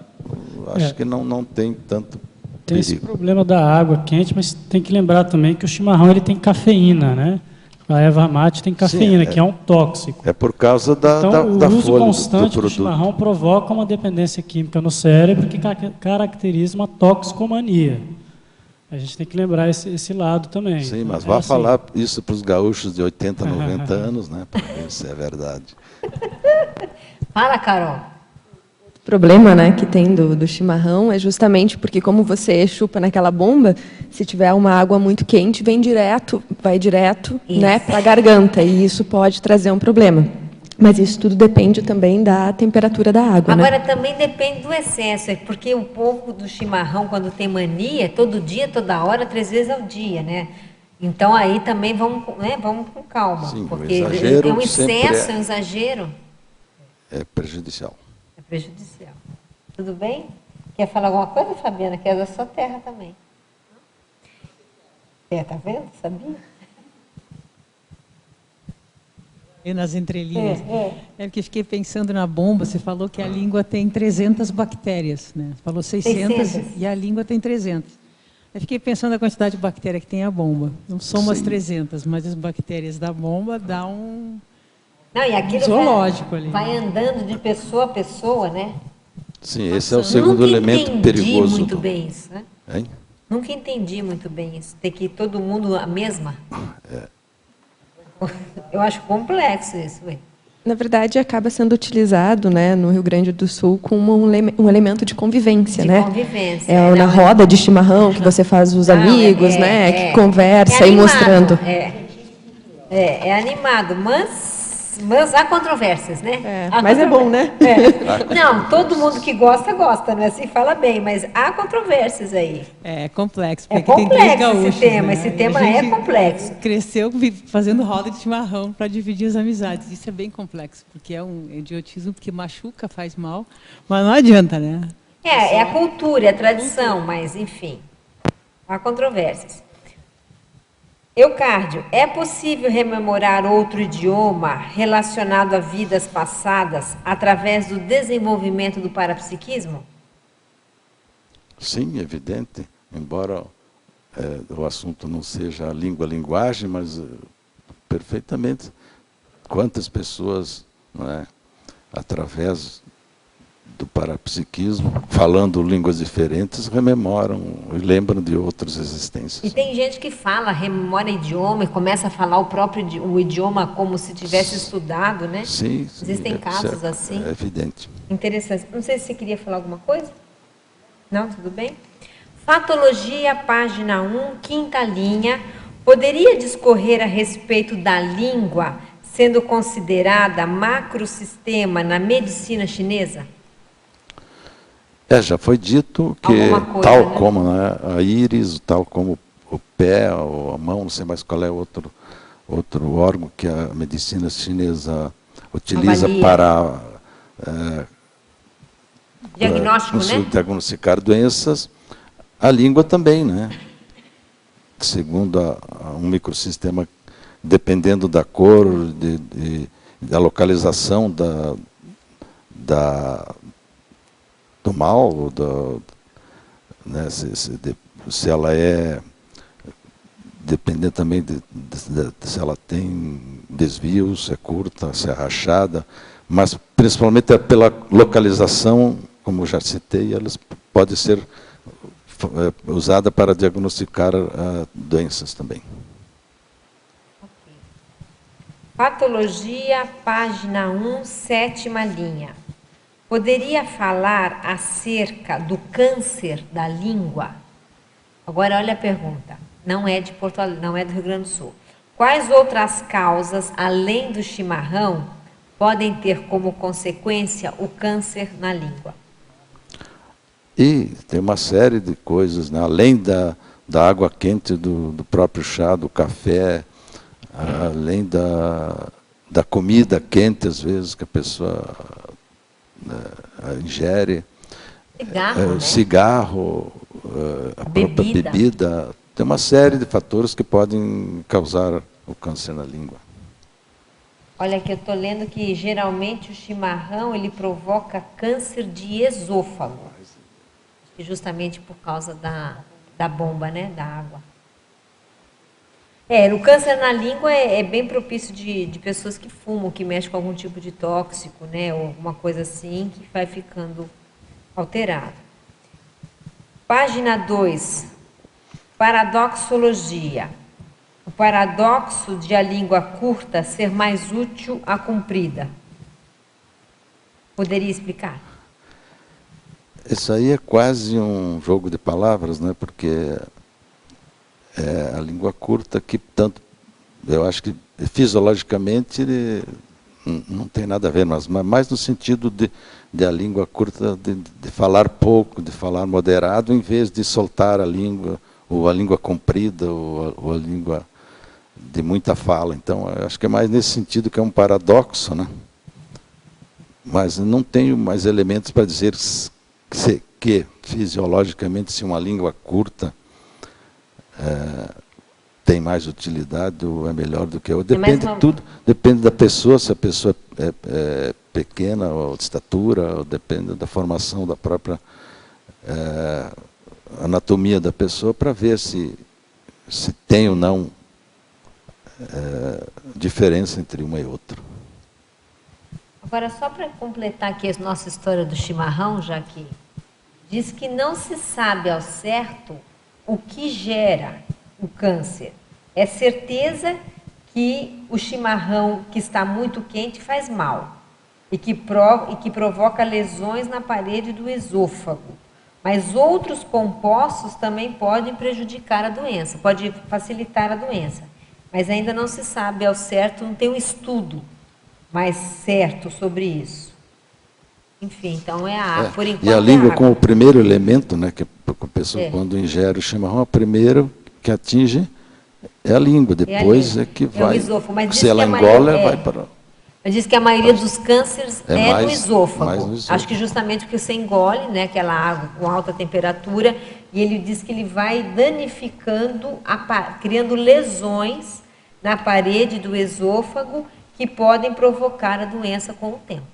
Acho que não tem tanto tem perigo. Esse problema da água quente, mas tem que lembrar também que o chimarrão ele tem cafeína, né? A erva mate tem cafeína, que é um tóxico. É por causa da o uso folha constante do chimarrão provoca uma dependência química no cérebro que caracteriza uma toxicomania. A gente tem que lembrar esse lado também. Sim, mas vá falar isso para os gaúchos de 80, 90 anos, né? Para ver se é verdade. Fala, Carol. O problema, né, que tem do chimarrão é justamente porque, como você chupa naquela bomba, se tiver uma água muito quente, vai direto, né, para a garganta, e isso pode trazer um problema. Mas isso tudo depende também da temperatura da água. Agora, né? Também depende do excesso, porque o povo do chimarrão, quando tem mania, todo dia, toda hora, 3 vezes ao dia, né? Então, aí também vamos com calma. Sim, porque é um excesso, é um exagero. É prejudicial. É prejudicial. Tudo bem? Quer falar alguma coisa, Fabiana? Que é da sua terra também. Tá vendo? Sabia? E nas entrelinhas. É porque fiquei pensando na bomba, você falou que a língua tem 300 bactérias, né? Você falou 600 e a língua tem 300. Eu fiquei pensando na quantidade de bactéria que tem a bomba. Não soma as 300, mas as bactérias da bomba dá um zoológico ali. Vai andando de pessoa a pessoa, né? Sim, esse é o segundo elemento perigoso. Nunca entendi muito bem isso, né? Hein? Nunca entendi muito bem isso. Ter que todo mundo a mesma. Eu acho complexo isso. Na verdade, acaba sendo utilizado, né, no Rio Grande do Sul como um elemento de convivência, né? Convivência. Na roda de chimarrão que você faz os amigos, que conversa e mostrando. É animado, mas há controvérsias, né? Mas é bom, né? Não, todo mundo que gosta, né? Assim fala bem, mas há controvérsias aí. É complexo, porque tem 3 gaúchos, esse tema, né? Esse tema é complexo. Cresceu fazendo roda de chimarrão para dividir as amizades. Isso é bem complexo, porque é um idiotismo, porque machuca, faz mal, mas não adianta, né? É a cultura, é a tradição, mas enfim, há controvérsias. Eucárdio, é possível rememorar outro idioma relacionado a vidas passadas através do desenvolvimento do parapsiquismo? Sim, evidente. Embora o assunto não seja a linguagem, mas perfeitamente. Quantas pessoas, não é, através do parapsiquismo, falando línguas diferentes, rememoram e lembram de outras existências. E tem gente que fala, rememora idioma e começa a falar o idioma como se tivesse estudado, né? Sim. Existem casos assim. É evidente. Interessante. Não sei se você queria falar alguma coisa? Não? Tudo bem? Fatologia, página 1, quinta linha. Poderia discorrer a respeito da língua sendo considerada macrosistema na medicina chinesa? Já foi dito que, tal como, né, a íris, tal como o pé, ou a mão, não sei mais qual é outro órgão que a medicina chinesa utiliza para diagnóstico, né? Diagnosticar doenças, a língua também, né? Segundo um microsistema, dependendo da cor, da localização do mal, né, se ela é, dependendo também se ela tem desvios, se é curta, se é rachada, mas principalmente pela localização, como já citei, elas podem ser usada para diagnosticar doenças também. Patologia, página 1, sétima linha. Poderia falar acerca do câncer da língua? Agora olha a pergunta. Não é de Porto Alegre, não é do Rio Grande do Sul. Quais outras causas, além do chimarrão, podem ter como consequência o câncer na língua? E tem uma série de coisas, né? Além da água quente do próprio chá, do café, além da comida quente, às vezes, que a pessoa ingere, cigarro, a própria bebida. Tem uma série de fatores que podem causar o câncer na língua. Olha, que eu estou lendo que geralmente o chimarrão ele provoca câncer de esôfago. Justamente por causa da bomba, né, da água. O câncer na língua é bem propício de pessoas que fumam, que mexem com algum tipo de tóxico, né, ou alguma coisa assim, que vai ficando alterado. Página 2, paradoxologia. O paradoxo de a língua curta ser mais útil à comprida. Poderia explicar? Isso aí é quase um jogo de palavras, né? Porque a língua curta que tanto, eu acho que fisiologicamente não tem nada a ver, mas mais no sentido de a língua curta de falar pouco, de falar moderado, em vez de soltar a língua, ou a língua comprida, ou a língua de muita fala. Então, eu acho que é mais nesse sentido que é um paradoxo, né? Mas não tenho mais elementos para dizer que fisiologicamente, se uma língua curta tem mais utilidade ou é melhor do que outra. Depende de tudo, depende da pessoa, se a pessoa é pequena ou de estatura, ou depende da formação da própria anatomia da pessoa, para ver se tem ou não diferença entre uma e outra. Agora, só para completar aqui a nossa história do chimarrão, já que diz que não se sabe ao certo o que gera o câncer. É certeza que o chimarrão que está muito quente faz mal e que provoca lesões na parede do esôfago. Mas outros compostos também podem prejudicar a doença, pode facilitar a doença. Mas ainda não se sabe ao certo, não tem um estudo mais certo sobre isso. Enfim, então é a água. Por enquanto, e a língua como o primeiro elemento, né, que a pessoa quando ingere o chimarrão, a primeira que atinge é a língua, depois é que vai. Se ela engole, vai para... Mas diz que a maioria dos cânceres no esôfago. Acho que justamente porque você engole, né, aquela água com alta temperatura, e ele diz que ele vai danificando, criando lesões na parede do esôfago que podem provocar a doença com o tempo.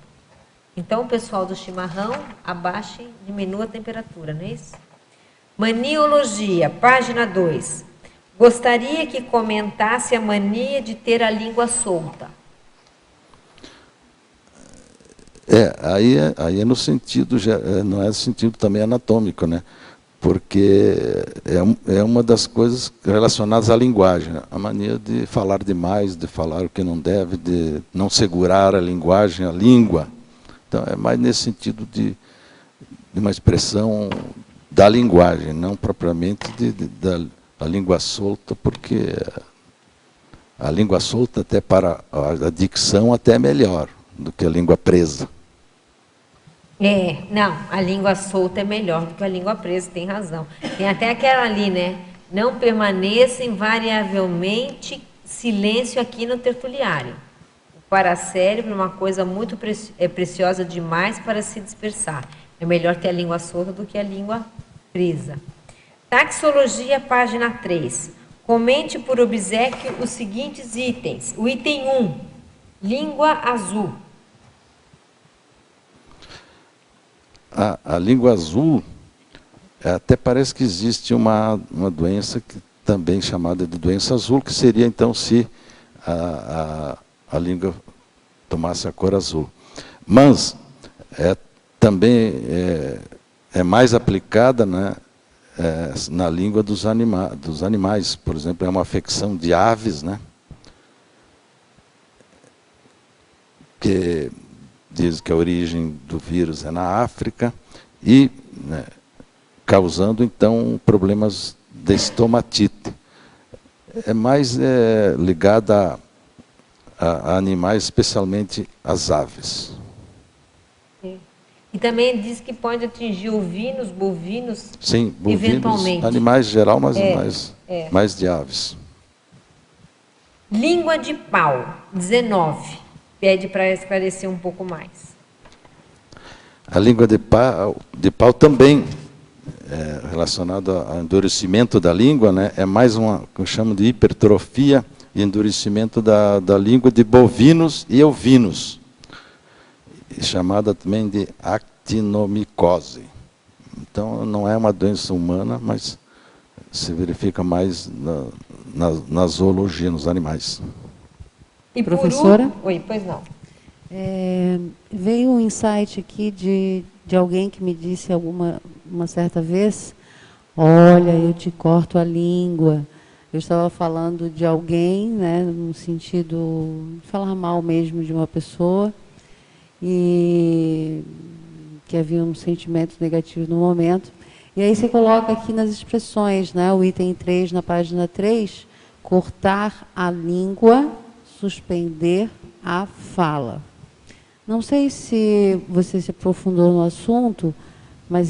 Então, o pessoal do chimarrão, abaixe, diminua a temperatura, não é isso? Maniologia, página 2. Gostaria que comentasse a mania de ter a língua solta. Aí é no sentido, não é no sentido também anatômico, né? Porque é uma das coisas relacionadas à linguagem, a mania de falar demais, de falar o que não deve, de não segurar a linguagem, a língua. Então, é mais nesse sentido de uma expressão da linguagem, não propriamente da língua solta, porque a língua solta, até para a dicção, até é melhor do que a língua presa. Não, a língua solta é melhor do que a língua presa, tem razão. Tem até aquela ali, né? Não permaneça invariavelmente silêncio aqui no tertuliário. O paracérebro é uma coisa muito preciosa demais para se dispersar. É melhor ter a língua solta do que a língua presa. Taxologia, página 3. Comente por obséquio os seguintes itens. O item 1, língua azul. A língua azul, até parece que existe uma doença que também chamada de doença azul, que seria então se a língua tomasse a cor azul. Mas também é mais aplicada, né, na língua dos animais. Por exemplo, é uma afecção de aves, né, que diz que a origem do vírus é na África, e né, causando, então, problemas de estomatite. É mais ligada a animais, especialmente as aves. E também diz que pode atingir ovinos, bovinos, sim, bovinos, eventualmente. Animais em geral, mas mais de aves. Língua de pau, 19. Pede para esclarecer um pouco mais. A língua de pau também, relacionada ao endurecimento da língua, né, é mais uma, que eu chamo de hipertrofia e endurecimento da língua de bovinos e ovinos, chamada também de actinomicose. Então, não é uma doença humana, mas se verifica mais na zoologia, nos animais. E professora? Oi, pois não. Veio um insight aqui de alguém que me disse uma certa vez, olha, eu te corto a língua. Eu estava falando de alguém, né, no sentido de falar mal mesmo de uma pessoa, e que havia um sentimento negativo no momento. E aí você coloca aqui nas expressões, né, o item 3, na página 3, cortar a língua, suspender a fala. Não sei se você se aprofundou no assunto, mas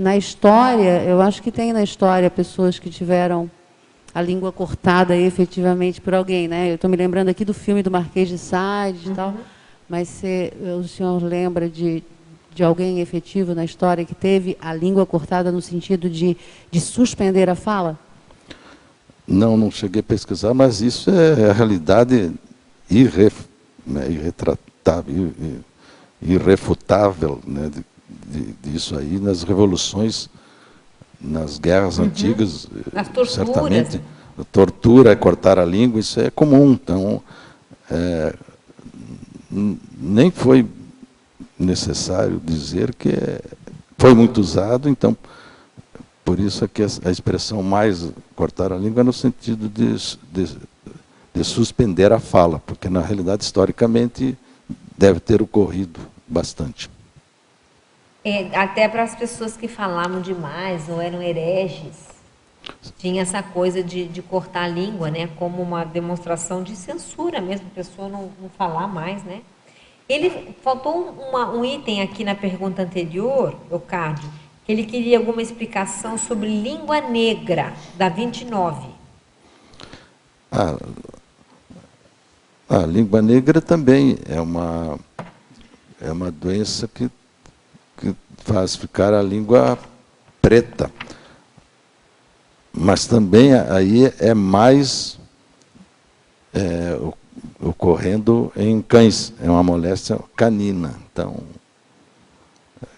na história, eu acho que tem na história pessoas que tiveram a língua cortada efetivamente por alguém, né? Eu estou me lembrando aqui do filme do Marquês de Sade e tal, mas o senhor lembra de alguém efetivo na história que teve a língua cortada no sentido de suspender a fala? Não cheguei a pesquisar, mas isso é a realidade irretratável, irrefutável, né, disso aí nas revoluções, nas guerras antigas, nas torturas. Certamente. A tortura, cortar a língua, isso é comum. Então, nem foi necessário dizer que foi muito usado, então, por isso é que a expressão mais cortar a língua é no sentido de suspender a fala, porque, na realidade, historicamente, deve ter ocorrido bastante. Até para as pessoas que falavam demais ou eram hereges, tinha essa coisa de cortar a língua, né, como uma demonstração de censura mesmo, a pessoa não falar mais, né? Faltou um item aqui na pergunta anterior, Leocádio, que ele queria alguma explicação sobre língua negra, da 29. A língua negra também é uma doença que faz ficar a língua preta. Mas também aí é mais ocorrendo em cães, é uma moléstia canina. Então,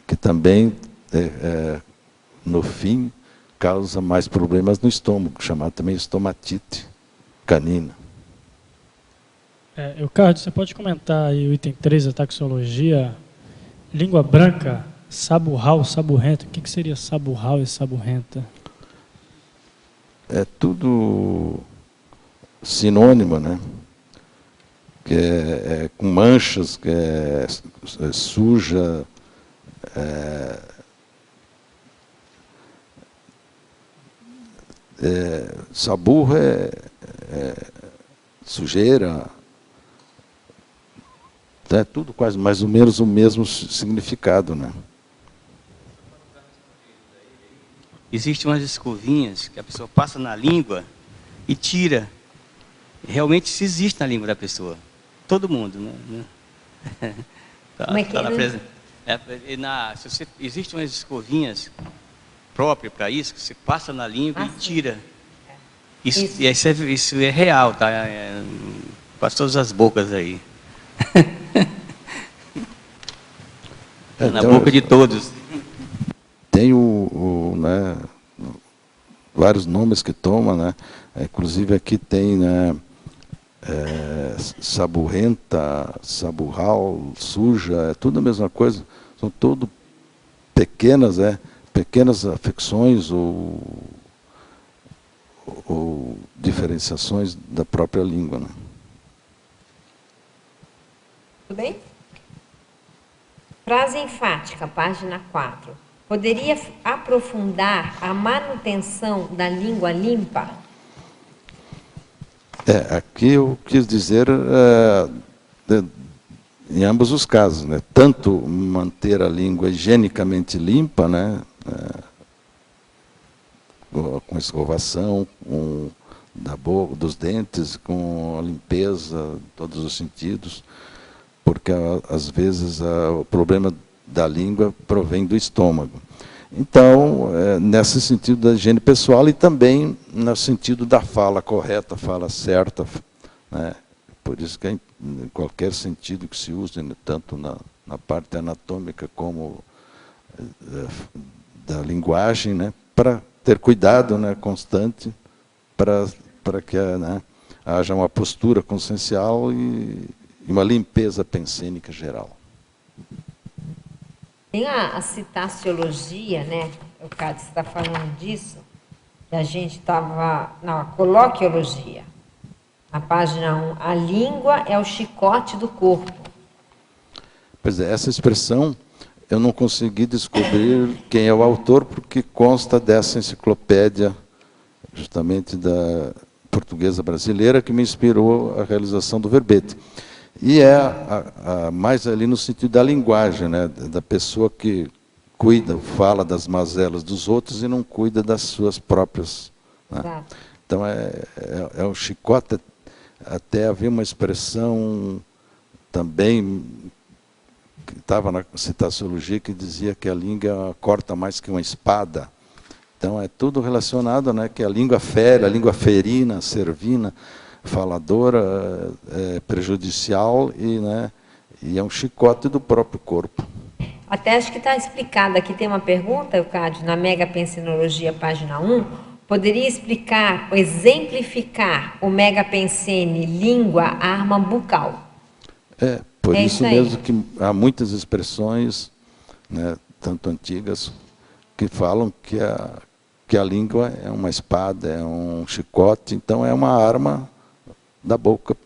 que também, no fim, causa mais problemas no estômago, chamado também estomatite canina. Eucardio, você pode comentar aí o item 3 da taxologia, língua branca, saburral, saburrenta. O que seria saburral e saburrenta? É tudo sinônimo, né? Que é com manchas, que é suja, saburro é sujeira, é tudo quase mais ou menos o mesmo significado, né? Existem umas escovinhas que a pessoa passa na língua e tira. Realmente isso existe na língua da pessoa. Todo mundo, né? Como é que existem umas escovinhas próprias para isso, que você passa na língua e tira. Isso é real, tá? Quase todas as bocas aí. Na boca de todos. Tem né, vários nomes que toma, né? Inclusive aqui tem, né, saburrenta, saburral, suja, é tudo a mesma coisa. São tudo pequenas afecções ou diferenciações da própria língua, né? Tudo bem? Frase enfática, página 4. Poderia aprofundar a manutenção da língua limpa? Aqui eu quis dizer em ambos os casos, né? Tanto manter a língua higienicamente limpa, né? Com escovação, da boca, dos dentes, com a limpeza, todos os sentidos, porque às vezes o problema da língua provém do estômago. Então, nesse sentido da higiene pessoal e também no sentido da fala correta, fala certa, né? Por isso que em qualquer sentido que se use, né, tanto na parte anatômica como da linguagem, né, para ter cuidado, né, constante, para que, né, haja uma postura consciencial e uma limpeza pensênica geral. Tem a citaciologia, né? O Cássio está falando disso, que a gente estava na coloquiologia. Na página 1, a língua é o chicote do corpo. Pois é, essa expressão eu não consegui descobrir quem é o autor, porque consta dessa enciclopédia, justamente da portuguesa brasileira, que me inspirou a realização do verbete. E mais ali no sentido da linguagem, né? Da pessoa que cuida, fala das mazelas dos outros e não cuida das suas próprias. Né? Então, é um chicote. Até havia uma expressão também, que estava na citaciologia, que dizia que a língua corta mais que uma espada. Então, é tudo relacionado, né? Que a língua fere, a língua ferina, cervina, faladora, prejudicial né, e é um chicote do próprio corpo. Até acho que está explicado. Aqui tem uma pergunta, Eucádio, na Mega Pensenologia, página 1. Poderia explicar, exemplificar o Mega Pensene, língua, arma bucal? Por isso mesmo que há muitas expressões, né, tanto antigas, que falam que a língua é uma espada, é um chicote, então é uma arma da boca,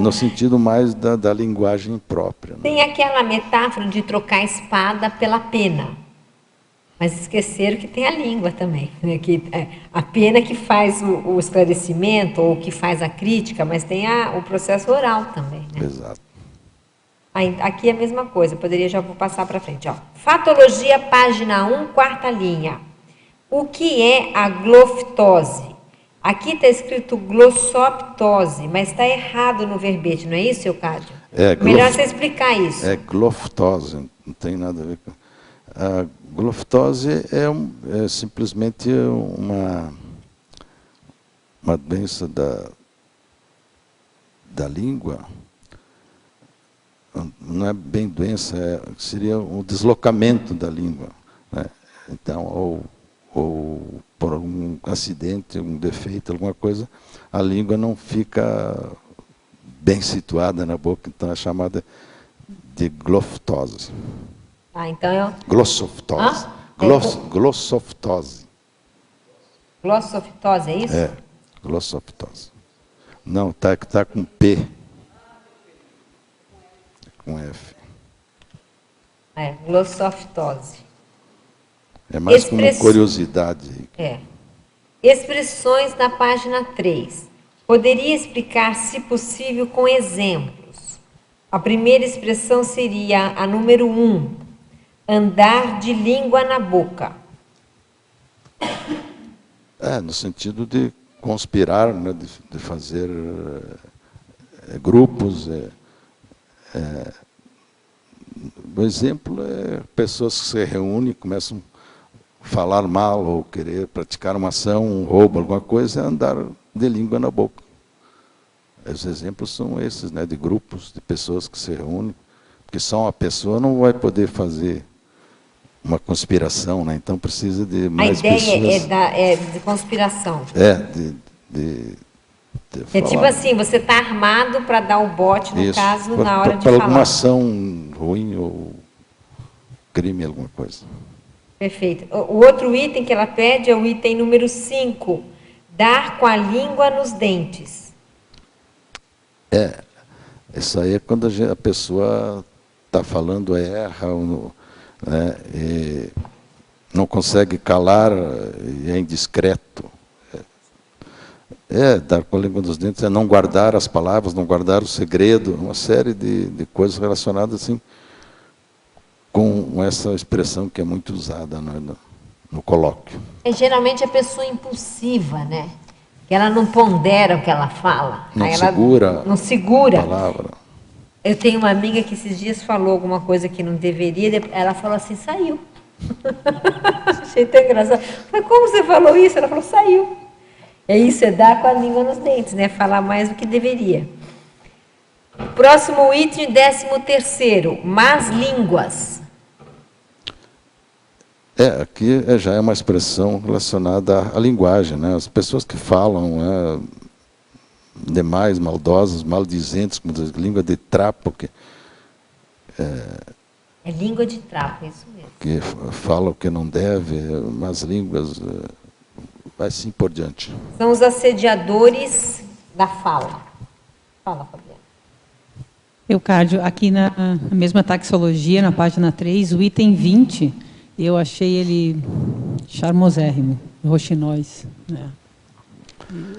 no sentido mais da linguagem própria. Né? Tem aquela metáfora de trocar a espada pela pena, mas esqueceram que tem a língua também, né? Que a pena que faz o esclarecimento ou que faz a crítica, mas tem o processo oral também. Né? Exato. Aqui é a mesma coisa, já vou passar para frente. Ó. Fatologia, página 1, quarta linha. O que é a gloftose? Aqui está escrito glossoptose, mas está errado no verbete, não é isso, Eucádio? Melhor você explicar isso. É gloftose, não tem nada a ver com... A gloftose é simplesmente uma doença da língua. Não é bem doença, seria um deslocamento da língua. Né? Então, ou por algum acidente, um defeito, alguma coisa, a língua não fica bem situada na boca, então é chamada de gloftose. Ah, então é Glossoftose. Glossoftose. glossofitose, é isso? É, glossoftose. Não, tá com P. Com F. É, glossofitose. É mais como curiosidade. É. Expressões na página 3. Poderia explicar, se possível, com exemplos. A primeira expressão seria a número 1. Andar de língua na boca. No sentido de conspirar, né, de fazer grupos. O exemplo é pessoas que se reúnem, começam a falar mal ou querer praticar uma ação, um roubo, alguma coisa, é andar de língua na boca. Os exemplos são esses, né, de grupos, de pessoas que se reúnem, porque só uma pessoa não vai poder fazer uma conspiração, né? Então precisa de mais pessoas. A ideia é de conspiração. É tipo assim, você está armado para dar o bote, no caso, na hora de falar. Para alguma ação ruim ou crime, alguma coisa. Perfeito. O outro item que ela pede é o item número 5. Dar com a língua nos dentes. Isso aí é quando a pessoa está falando, erra, né, e não consegue calar, e é indiscreto. Dar com a língua nos dentes é não guardar as palavras, não guardar o segredo, uma série de coisas relacionadas assim, com essa expressão que é muito usada no colóquio. Geralmente a pessoa impulsiva, né? Que ela não pondera o que ela fala. Não não segura a palavra. Eu tenho uma amiga que esses dias falou alguma coisa que não deveria, ela falou assim, saiu. Achei tão engraçado. Falei, como você falou isso? Ela falou, saiu. Isso é dar com a língua nos dentes, né? Falar mais do que deveria. Próximo item, 13º, más línguas. Aqui já é uma expressão relacionada à linguagem, né? As pessoas que falam demais, maldosas, maldizentes, como diz, língua de trapo, é língua de trapo, isso mesmo. Que fala o que não deve, más línguas, vai assim por diante. São os assediadores da fala. Fala, Fabiana. Eucádio, aqui na mesma taxologia, na página 3, o item 20, eu achei ele charmosérrimo, roxinóis. Né?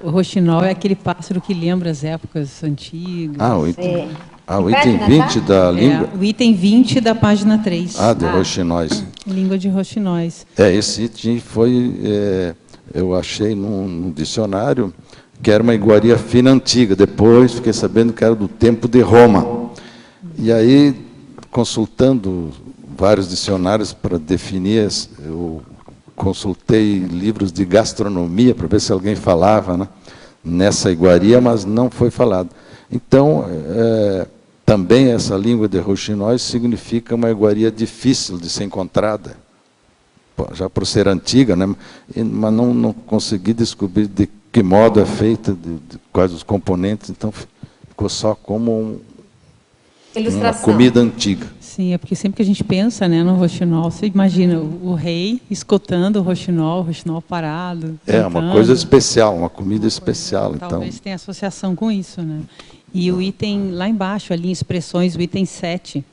O roxinol é aquele pássaro que lembra as épocas antigas. O item 20 da língua? O item 20 da página 3. De roxinóis. Língua de roxinóis. Esse item foi, eu achei num dicionário, que era uma iguaria fina antiga. Depois fiquei sabendo que era do tempo de Roma. E aí, consultando vários dicionários para definir, eu consultei livros de gastronomia para ver se alguém falava, né, nessa iguaria, mas não foi falado. Então, também essa língua de roxinóis significa uma iguaria difícil de ser encontrada, já por ser antiga, né, mas não consegui descobrir de que modo é feita, de quais os componentes, então ficou só como uma comida antiga. Sim, é porque sempre que a gente pensa, né, no roxinol, você imagina o rei escutando o roxinol parado. Uma coisa especial, uma comida especial. Talvez tenha associação com isso, né? E o item lá embaixo, ali em expressões, o item 7,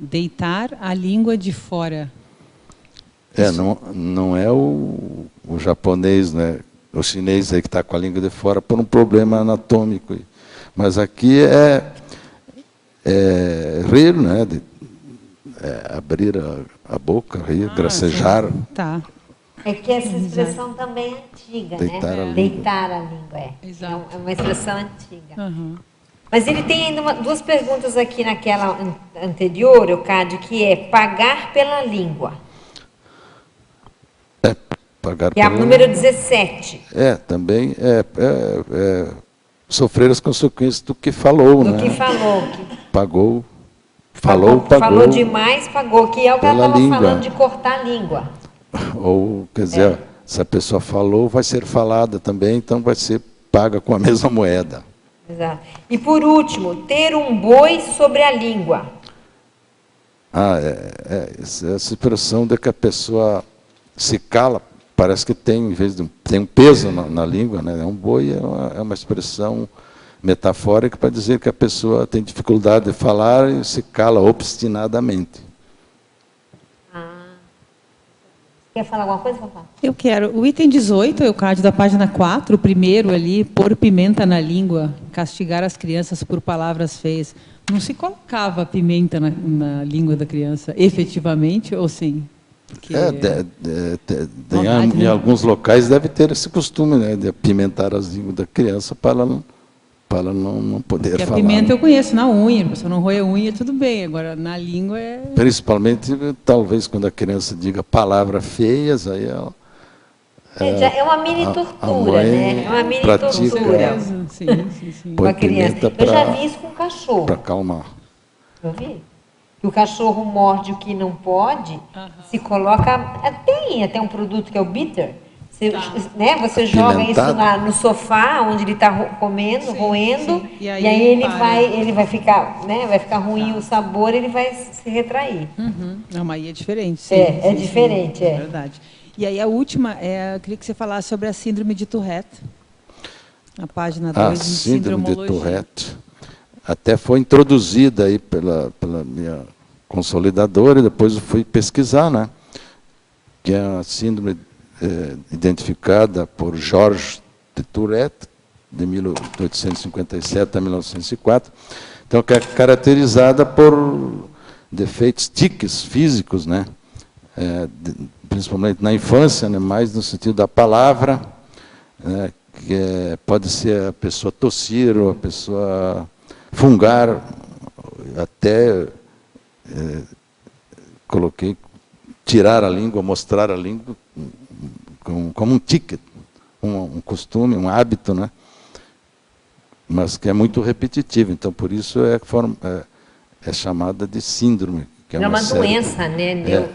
deitar a língua de fora. Não é o japonês, né, o chinês aí que está com a língua de fora por um problema anatômico. Mas aqui rir, né, abrir a boca, rir, gracejar. Tá. É que essa expressão também é antiga, né? Deitar a língua, Exato. É uma expressão antiga. Uhum. Mas ele tem ainda duas perguntas aqui naquela anterior, Eucádio, que é pagar pela língua. Pagar que é a número 17. Também sofrer as consequências do que falou, do que falou. Pagou, pagou. Falou demais, pagou, que é o que ela estava falando de cortar a língua. Ou, quer dizer, se a pessoa falou, vai ser falada também, então vai ser paga com a mesma moeda. Exato. E por último, ter um boi sobre a língua. Essa expressão de que a pessoa se cala, parece que tem, em vez de tem um peso na língua, né? Um boi é uma expressão metafórica para dizer que a pessoa tem dificuldade de falar e se cala obstinadamente. Quer falar alguma coisa, Fafá? Eu quero. O item 18, Eucádio, da página 4, o primeiro ali, pôr pimenta na língua, castigar as crianças por palavras feias. Não se colocava pimenta na língua da criança, efetivamente, ou sim? Porque Em alguns locais deve ter esse costume, né, de apimentar as línguas da criança para ela não poder porque falar. a pimenta eu conheço na unha, a pessoa não roe a unha, tudo bem. Agora, na língua é... Principalmente, talvez, quando a criança diga palavras feias, aí ela... É uma mini tortura, né? É uma mini tortura. Sim. Com a criança. Eu já vi isso com cachorro. Para acalmar. Eu vi. Que o cachorro morde o que não pode, se coloca... Tem até um produto que é o bitter. Você joga isso no sofá, onde ele está comendo, roendo, sim. E aí ele vai ficar, né? Vai ficar ruim o sabor, ele vai se retrair. Não, mas aí é diferente. É diferente. É verdade. E aí a última, eu queria que você falasse sobre a síndrome de Tourette. Na página 2, a síndrome de Tourette até foi introduzida aí pela minha consolidadora, e depois eu fui pesquisar, né? Que é a síndrome identificada por Georges de Tourette, de 1857 a 1904. Então, que é caracterizada por defeitos tiques físicos, né? Principalmente na infância, né? Mais no sentido da palavra, né? Que pode ser a pessoa tossir, ou a pessoa fungar, até coloquei tirar a língua, mostrar a língua, como um ticket, um costume, um hábito, né? Mas que é muito repetitivo. Então, por isso é chamada de síndrome. Que é uma doença, né?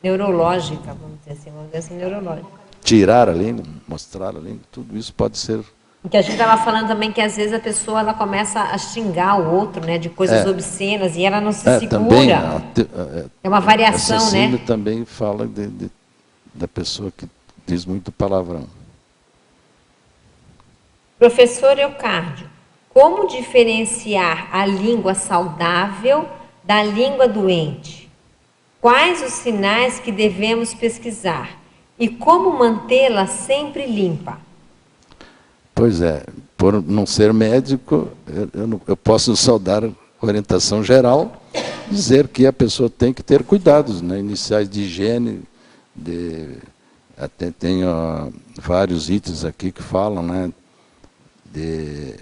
Neurológica, vamos dizer assim, uma doença neurológica. Tirar a língua, mostrar a língua, tudo isso pode ser... Porque a gente estava falando também que às vezes a pessoa ela começa a xingar o outro, né, de coisas obscenas, e ela não se segura. Também, é uma variação, essa né? Também fala da pessoa que diz muito palavrão. Professor Eucádio, como diferenciar a língua saudável da língua doente? Quais os sinais que devemos pesquisar? E como mantê-la sempre limpa? Pois é, por não ser médico, eu posso só dar orientação geral, dizer que a pessoa tem que ter cuidados, né, iniciais de higiene, até tenho vários itens aqui que falam, né, de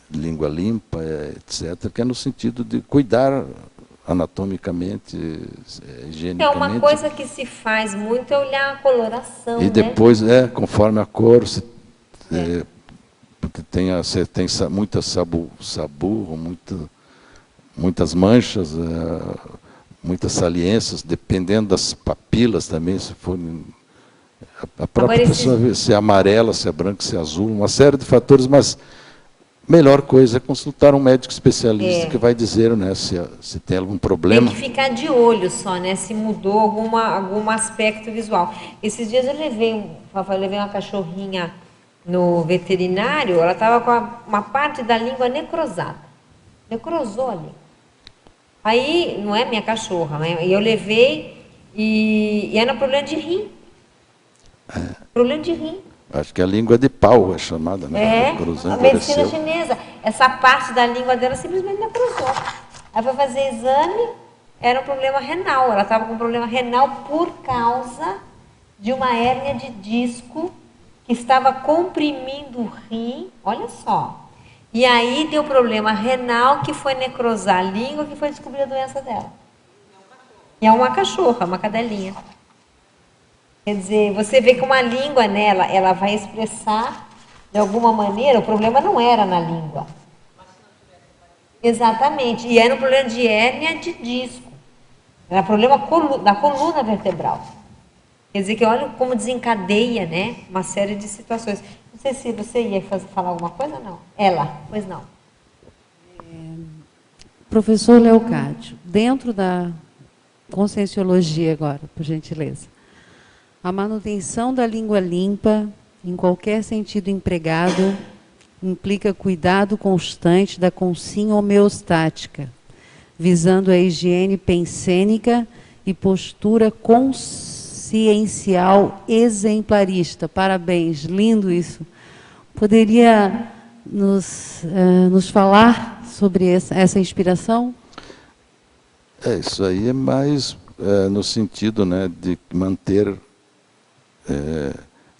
língua limpa, etc., que é no sentido de cuidar anatomicamente, higienicamente. É uma coisa que se faz muito é olhar a coloração, e depois, conforme a cor, porque tem muita saburro, muitas manchas, muitas saliências, dependendo das papilas também, se for a própria pessoa vê se é amarela, se é branca, se é azul, uma série de fatores, mas melhor coisa é consultar um médico especialista que vai dizer, né, se tem algum problema. Tem que ficar de olho só, né, se mudou algum aspecto visual. Esses dias eu levei uma cachorrinha no veterinário, ela estava com uma parte da língua necrosada. Necrosou a língua. Aí, não é minha cachorra, né? E eu levei e era um problema de rim. Problema de rim. Acho que a língua de pau é chamada, né? A medicina chinesa. Essa parte da língua dela simplesmente necrosou. Aí foi fazer exame, era um problema renal. Ela estava com um problema renal por causa de uma hérnia de disco que estava comprimindo o rim, olha só. E aí deu problema renal, que foi necrosar a língua, que foi descobrir a doença dela. E é uma cachorra, uma cadelinha. Quer dizer, você vê que uma língua nela, ela vai expressar de alguma maneira, o problema não era na língua. Exatamente, e era um problema de hérnia de disco. Era problema da coluna vertebral. Quer dizer que olha como desencadeia, né, uma série de situações. Não sei se você ia falar alguma coisa ou não. Ela, pois não. Professor Leocádio, dentro da conscienciologia agora, por gentileza, a manutenção da língua limpa, em qualquer sentido empregado, implica cuidado constante da consciência homeostática, visando a higiene pensênica e postura consciencial exemplarista. Parabéns, lindo isso. Poderia nos falar sobre essa inspiração? Isso aí é mais no sentido, né, de manter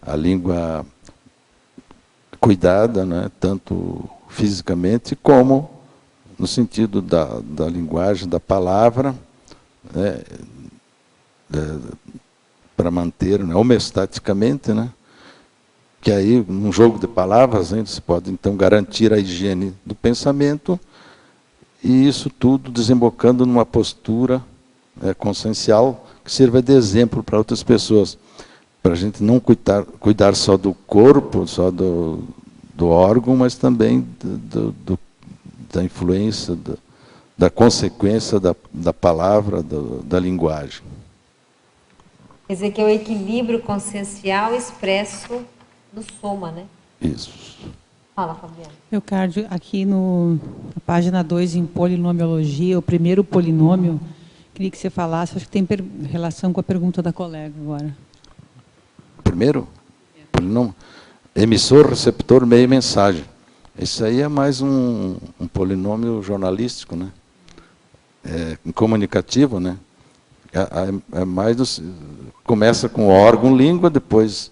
a língua cuidada, né, tanto fisicamente como no sentido da linguagem, da palavra, né, para manter, né, homeostaticamente, né, que aí, num jogo de palavras, né, se pode então garantir a higiene do pensamento, e isso tudo desembocando numa postura consciencial que sirva de exemplo para outras pessoas, para a gente não cuidar só do corpo, só do órgão, mas também da influência, da consequência da palavra, da linguagem. Quer dizer que é o equilíbrio consciencial expresso no soma, né? Isso. Fala, Fabiana. Leocádio, aqui na página 2, em polinomiologia, o primeiro polinômio, queria que você falasse, acho que tem relação com a pergunta da colega agora. Primeiro? Polinômio. Emissor, receptor, meio e mensagem. Isso aí é mais um polinômio jornalístico, né? Comunicativo, né? É mais começa com órgão, língua, depois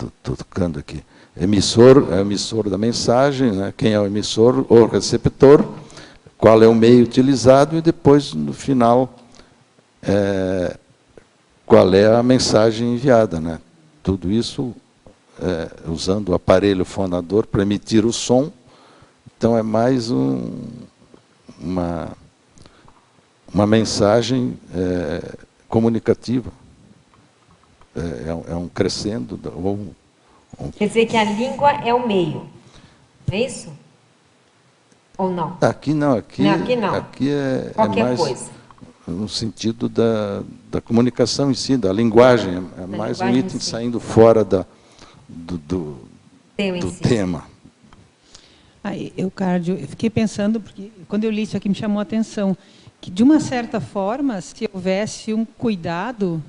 estou tocando aqui. Emissor é o emissor da mensagem, né? Quem é o emissor ou receptor, qual é o meio utilizado e depois, no final, qual é a mensagem enviada, né? Tudo isso usando o aparelho fonador para emitir o som. Então, é mais uma mensagem comunicativa. É um crescendo. Quer dizer que a língua é o meio, não é isso? Ou não? Aqui não. Aqui não. Aqui é Qualquer mais coisa. no sentido da comunicação em si, da linguagem. É mais um item saindo fora do tema. Leocádio, eu fiquei pensando, porque quando eu li isso aqui me chamou a atenção, que de uma certa forma, se houvesse um cuidado,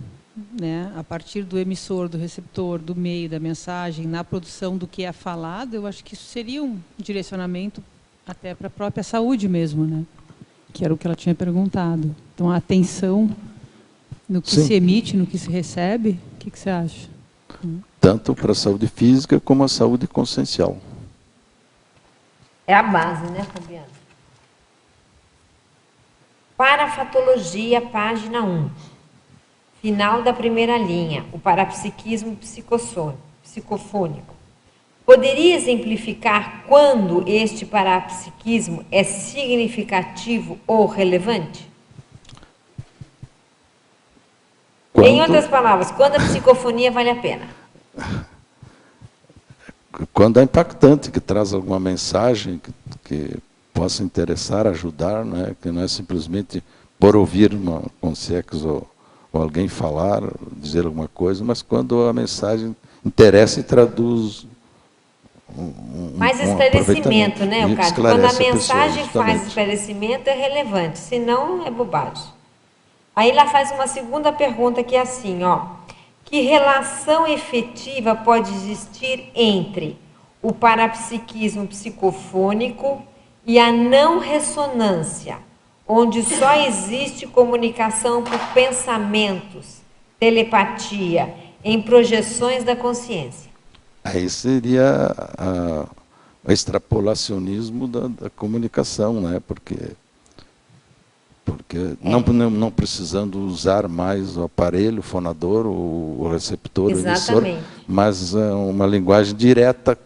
né, a partir do emissor, do receptor, do meio, da mensagem, na produção do que é falado, eu acho que isso seria um direcionamento até para a própria saúde mesmo, né? Que era o que ela tinha perguntado. Então, a atenção no que se emite, no que se recebe, o que você acha? Tanto para a saúde física como a saúde consciencial. É a base, né, Fabiana? Parafatologia, página 1. Final da primeira linha, o parapsiquismo psicofônico. Poderia exemplificar quando este parapsiquismo é significativo ou relevante? Em outras palavras, quando a psicofonia vale a pena? Quando é impactante, que traz alguma mensagem que possa interessar, ajudar, né? Que não é simplesmente por ouvir uma consciência ou alguém falar, dizer alguma coisa, mas quando a mensagem interessa e traduz mais esclarecimento, né, Leocádio? Quando a mensagem faz esclarecimento, é relevante, senão é bobagem. Aí ela faz uma segunda pergunta que é assim, ó. Que relação efetiva pode existir entre o parapsiquismo psicofônico e a não ressonância, onde só existe comunicação por pensamentos, telepatia, em projeções da consciência? Aí seria o extrapolacionismo da comunicação, né? Porque não precisando usar mais o aparelho, o fonador, o receptor, o emissor, mas uma linguagem direta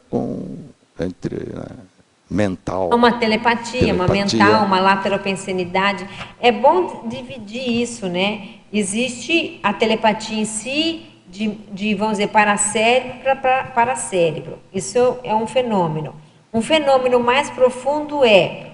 mental. Uma telepatia, uma mental, uma lateropensenidade. É bom dividir isso, né? Existe a telepatia em si, vamos dizer, paracérebro para paracérebro. Isso é um fenômeno. Um fenômeno mais profundo é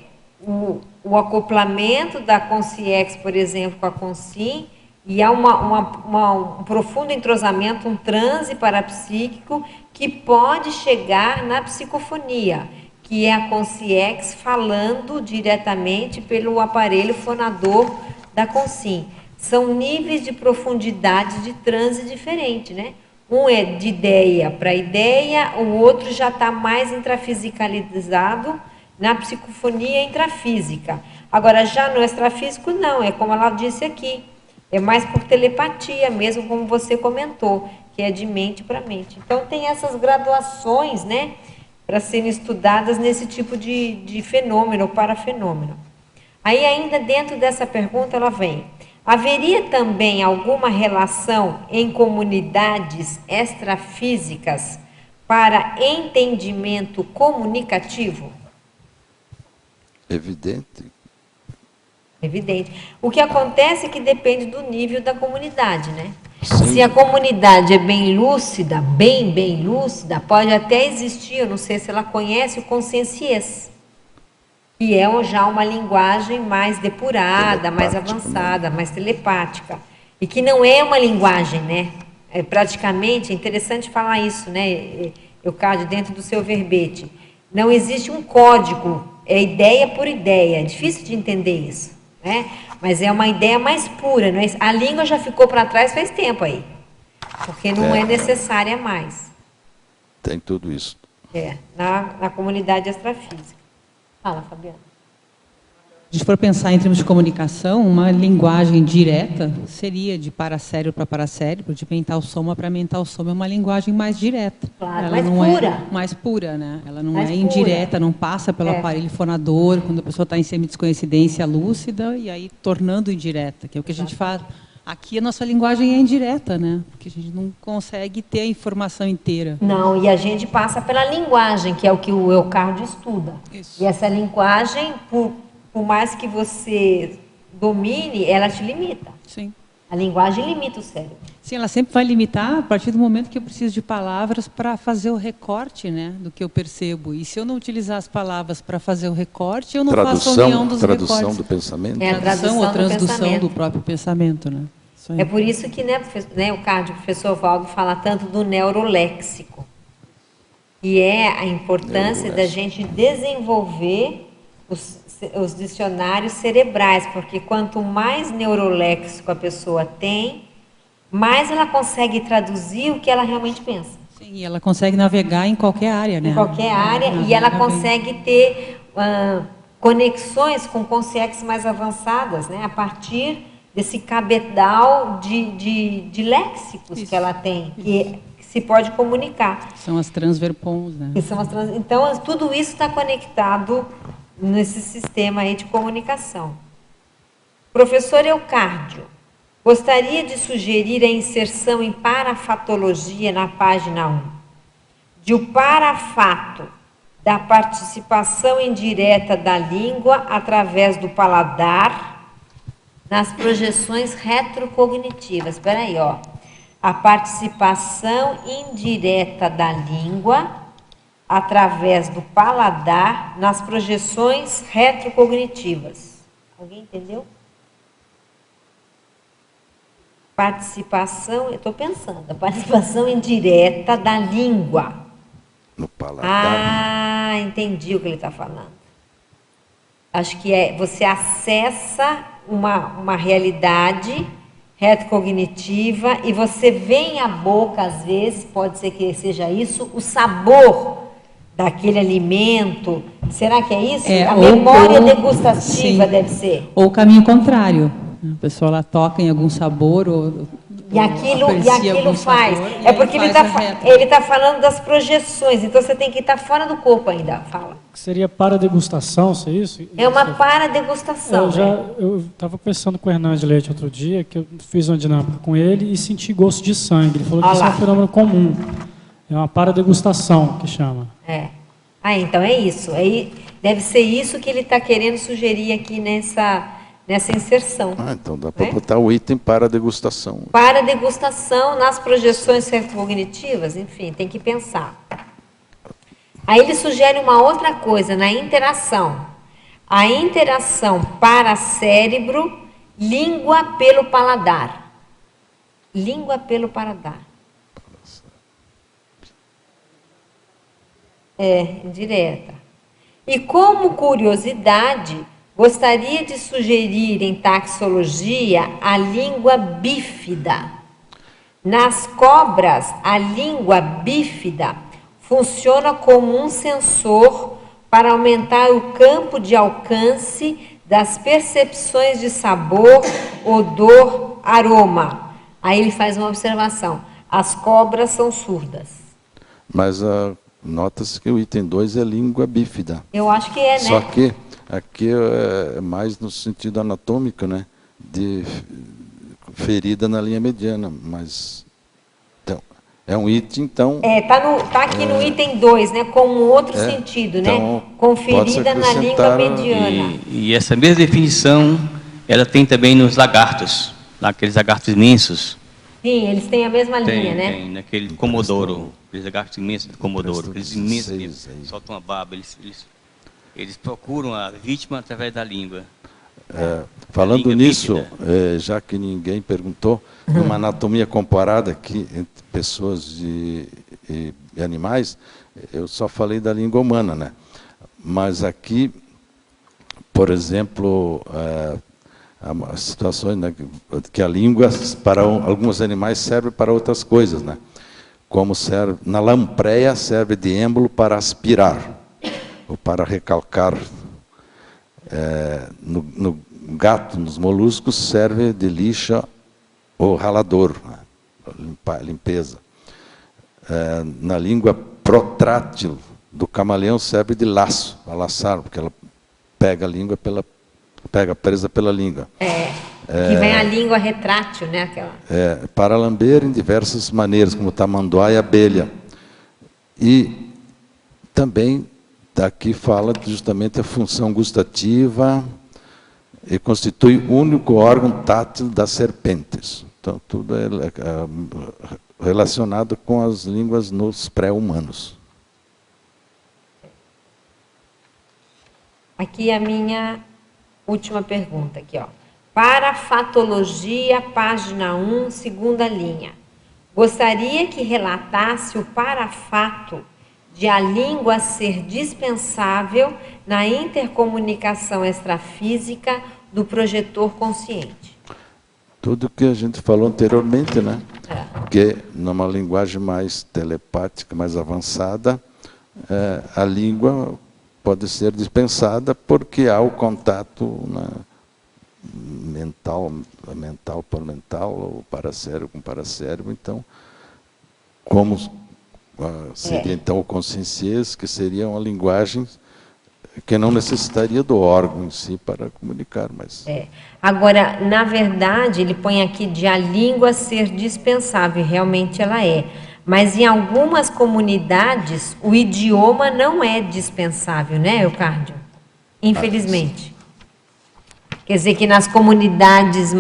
o acoplamento da Consciex, por exemplo, com a Consim, e há um profundo entrosamento, um transe parapsíquico que pode chegar na psicofonia, que é a Consciex falando diretamente pelo aparelho fonador da Consim. São níveis de profundidade de transe diferente, né? Um é de ideia para ideia, o outro já está mais intrafisicalizado na psicofonia intrafísica. Agora, já no extrafísico, não, é como ela disse aqui, é mais por telepatia mesmo, como você comentou, que é de mente para mente. Então, tem essas graduações, né, para serem estudadas nesse tipo de fenômeno, parafenômeno. Aí, ainda dentro dessa pergunta, ela vem: haveria também alguma relação em comunidades extrafísicas para entendimento comunicativo? Evidente. Evidente. O que acontece é que depende do nível da comunidade, né? Sim. Se a comunidade é bem lúcida, bem lúcida, pode até existir, eu não sei se ela conhece o consciênciês, que é já uma linguagem mais depurada, mais avançada, mais telepática. E que não é uma linguagem, né? Praticamente, é interessante falar isso, né, Eucádio, dentro do seu verbete. Não existe um código, é ideia por ideia, é difícil de entender isso, né? Mas é uma ideia mais pura, não é? A língua já ficou para trás faz tempo aí, porque não é necessária mais. Tem tudo isso. Na comunidade extrafísica. Fala, Fabiana. Se a gente for pensar em termos de comunicação, uma linguagem direta seria de paracérebro para paracérebro, de mental soma para mental soma, é uma linguagem mais direta. Claro, ela mais não pura. É mais pura, né? Ela não Mais é pura. indireta, não passa pelo aparelho fonador, quando a pessoa está em semidescoincidência lúcida, e aí tornando indireta, que é o que a gente faz. Aqui a nossa linguagem é indireta, né? Porque a gente não consegue ter a informação inteira. Não, e a gente passa pela linguagem, que é o que o Eucádio estuda. Isso. E essa linguagem, por mais que você domine, ela te limita. Sim. A linguagem limita o cérebro. Sim, ela sempre vai limitar a partir do momento que eu preciso de palavras para fazer o recorte, né, do que eu percebo. E se eu não utilizar as palavras para fazer o recorte, eu não faço a união dos tradução recortes. do pensamento. É a tradução ou a do transdução pensamento. do próprio pensamento, né? Isso aí. É por isso que, né, o professor Valdo fala tanto do neuroléxico, que é a importância da gente desenvolver os dicionários cerebrais, porque quanto mais neuroléxico a pessoa tem, mais ela consegue traduzir o que ela realmente pensa. Sim, e ela consegue navegar em qualquer área, né? Em qualquer área, e ela consegue ter conexões com consciências mais avançadas, né, a partir desse cabedal de léxicos que ela tem, que se pode comunicar. São as transverpons, né? Então, tudo isso está conectado nesse sistema aí de comunicação. Professor Eucárdio, gostaria de sugerir a inserção em parafatologia na página 1, de o parafato da participação indireta da língua através do paladar nas projeções retrocognitivas. Espera aí, ó. A participação indireta da língua através do paladar nas projeções retrocognitivas. Alguém entendeu? Participação, eu estou pensando, a participação indireta da língua. No paladar. Ah, entendi o que ele está falando. Acho que você acessa uma realidade retrocognitiva e você vê à boca, às vezes, pode ser que seja isso, o sabor daquele alimento. Será que é isso? A memória degustativa deve ser. Ou o caminho contrário. A pessoa ela toca em algum sabor e aquilo faz. É porque ele está falando das projeções, então você tem que estar fora do corpo ainda. Fala. Seria paradegustação, é isso? É uma paradegustação. Eu estava conversando com o Hernandes Leite outro dia, que eu fiz uma dinâmica com ele e senti gosto de sangue. Ele falou que isso é um fenômeno comum. É uma paradegustação que chama. Ah, então é isso. Aí deve ser isso que ele está querendo sugerir aqui nessa inserção. Ah, então dá para botar o item para degustação. Para degustação, nas projeções cognitivas, enfim, tem que pensar. Aí ele sugere uma outra coisa, na interação. A interação para cérebro, língua pelo paladar. Língua pelo paladar. Indireta. E como curiosidade, gostaria de sugerir em taxologia a língua bífida. Nas cobras, a língua bífida funciona como um sensor para aumentar o campo de alcance das percepções de sabor, odor, aroma. Aí ele faz uma observação. As cobras são surdas. Mas nota-se que o item 2 é língua bífida. Eu acho que é, né? Só que aqui é mais no sentido anatômico, né? De ferida na linha mediana, mas então, é um item, então... Tá aqui no item 2, né? Com um outro sentido, então, né? Com ferida na língua mediana. E essa mesma definição, ela tem também nos lagartos, aqueles lagartos imensos. Sim, eles têm a mesma linha, né? Tem, naquele Comodoro, aqueles lagartos imensos do Comodoro, aqueles imensos que soltam a baba, eles procuram a vítima através da língua. Falando língua nisso, bífida. já que ninguém perguntou, numa anatomia comparada aqui entre pessoas e animais, eu só falei da língua humana, né? Mas aqui, por exemplo, há situações, né, que a língua, para alguns animais, serve para outras coisas, né? Como serve, na lampreia, serve de êmbolo para aspirar, ou para recalcar. No gato, nos moluscos, serve de lixa ou ralador, né? Limpeza. Na língua protrátil do camaleão, serve de laço, para laçar, porque ela pega a língua pega presa pela língua. Que vem a língua retrátil, né? Para lamber em diversas maneiras, como tamanduá e abelha. E também daqui fala justamente a função gustativa e constitui o único órgão tátil das serpentes. Então, tudo é relacionado com as línguas nos pré-humanos. Aqui a minha última pergunta, aqui, ó. Parafatologia, página 1, segunda linha. Gostaria que relatasse o parafato de a língua ser dispensável na intercomunicação extrafísica do projetor consciente. Tudo que a gente falou anteriormente, né? Que numa linguagem mais telepática, mais avançada, a língua pode ser dispensada porque há o contato mental por mental, ou paracérebro com paracérebro. Então, como seria então o conscienciês, que seria uma linguagem que não necessitaria do órgão em si para comunicar, mas... Agora, na verdade, ele põe aqui de a língua ser dispensável, realmente ela é. Mas em algumas comunidades, o idioma não é dispensável, né, Eucárdio? Infelizmente. Quer dizer que nas comunidades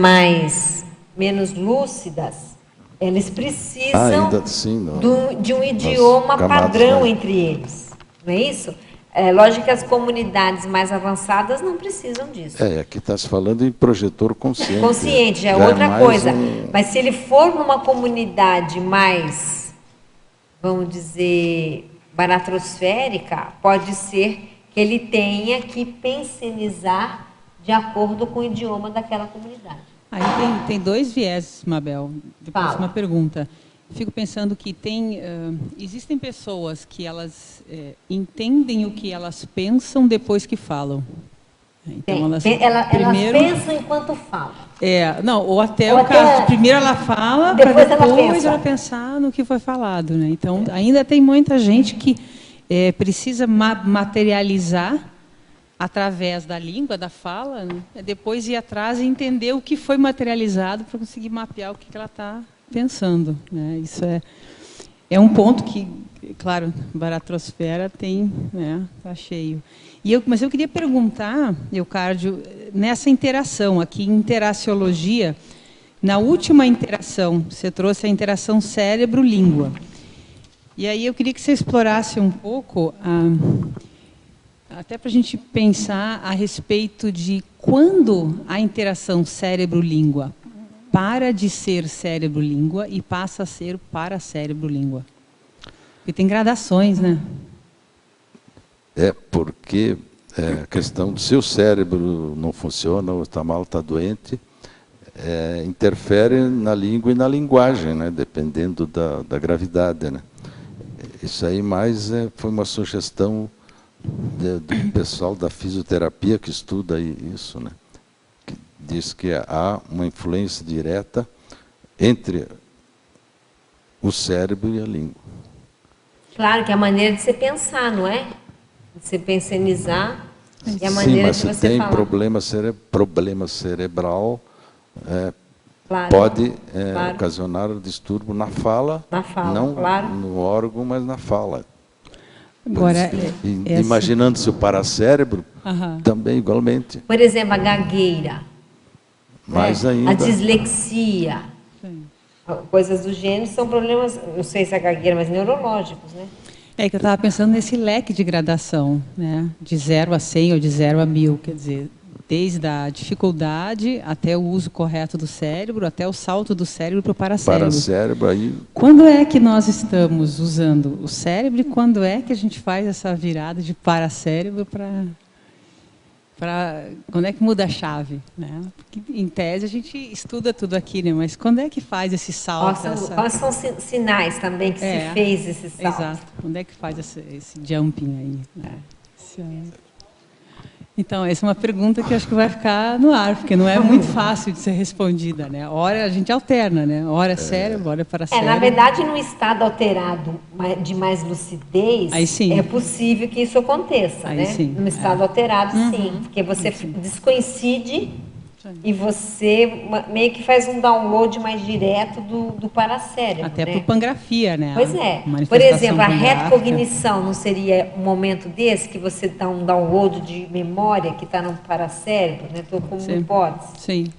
menos lúcidas, eles precisam de um idioma padrão entre eles. Não é isso? Lógico que as comunidades mais avançadas não precisam disso. Aqui está se falando em projetor consciente. Consciente, já é outra coisa. Mas se ele for numa comunidade mais, vamos dizer, baratrosférica, pode ser que ele tenha que pensionizar de acordo com o idioma daquela comunidade. Aí tem dois vieses, Mabel. Depois uma pergunta. Fico pensando que existem pessoas que elas entendem o que elas pensam depois que falam. Então, elas pensam enquanto falam. Ou até o caso, primeiro ela fala, para depois ela pensar no que foi falado. Né? Então, ainda tem muita gente que precisa materializar através da língua, da fala, né? Depois ir atrás e entender o que foi materializado para conseguir mapear o que ela está pensando. Né? Isso é um ponto que claro, baratrosfera tem, né, tá cheio. Mas eu queria perguntar, Eukárdio, nessa interação aqui, interaciologia, na última interação, você trouxe a interação cérebro-língua. E aí eu queria que você explorasse um pouco, até para a gente pensar a respeito de quando a interação cérebro-língua para de ser cérebro-língua e passa a ser paracérebro-língua. Porque tem gradações, né? Porque a questão do seu cérebro não funciona, ou está mal, está doente, interfere na língua e na linguagem, né? Dependendo da gravidade, né? Isso aí mais foi uma sugestão do pessoal da fisioterapia que estuda isso, né? Que diz que há uma influência direta entre o cérebro e a língua. Claro que é a maneira de você pensar, não é? De você pensionizar e a maneira de você falar. Sim, mas se tem problema cerebral, claro, pode ocasionar distúrbio na fala, não claro, no órgão, mas na fala. Agora, imaginando-se o paracérebro, também igualmente. Por exemplo, a gagueira, mais ainda. a dislexia, coisas do gênero são problemas, não sei se é a gagueira, mas neurológicos, né? É que eu estava pensando nesse leque de gradação, né? De 0 a 100 ou de 0 a 1000, quer dizer, desde a dificuldade até o uso correto do cérebro, até o salto do cérebro para o paracérebro. Paracérebro aí. Quando é que nós estamos usando o cérebro e quando é que a gente faz essa virada de paracérebro para quando é que muda a chave, né? Porque, em tese a gente estuda tudo aqui, né? Mas quando é que faz esse salto? Quais são os sinais também que se fez esse salto? Exato. Quando é que faz esse jumping aí? Né? Então, essa é uma pergunta que eu acho que vai ficar no ar, porque não é muito fácil de ser respondida, né? Ora a gente alterna, né? Ora cérebro, ora paracérebro. Na verdade, num estado alterado de mais lucidez, é possível que isso aconteça, né? Sim. Num estado alterado, sim, porque você descoincide e você meio que faz um download mais direto do paracérebro. Até né? por pangrafia, né? Pois é. Por exemplo, a retrocognição não seria um momento desse que você dá um download de memória que está no paracérebro, né? Estou como uma hipótese. Sim.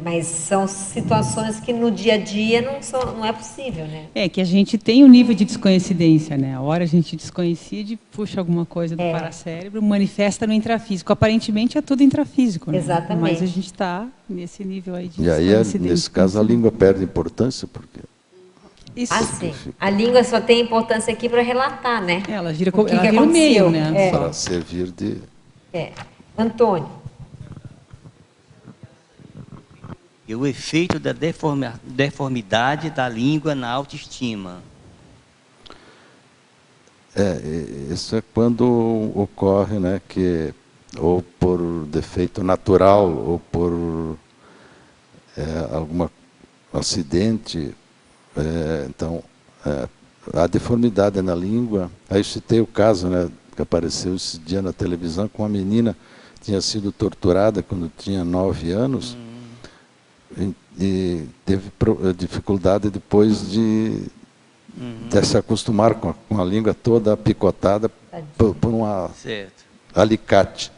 Mas são situações que no dia a dia não é possível, né? É que a gente tem um nível de descoincidência, né? A hora a gente descoincide, puxa alguma coisa do paracérebro, manifesta no intrafísico. Aparentemente é tudo intrafísico, né? Exatamente. Mas a gente está nesse nível aí de descoincidência. E aí, nesse caso, a língua perde importância, porque... Isso. Sim. A língua só tem importância aqui para relatar, né? Ela vira o meio, né? Para servir de... Antônio. E o efeito da deformidade da língua na autoestima. Isso é quando ocorre, né, que ou por defeito natural ou por algum acidente, então a deformidade na língua. Aí citei o caso, né, que apareceu esse dia na televisão com uma menina que tinha sido torturada quando tinha 9 anos. E teve dificuldade depois de se acostumar com a língua toda picotada por um alicate.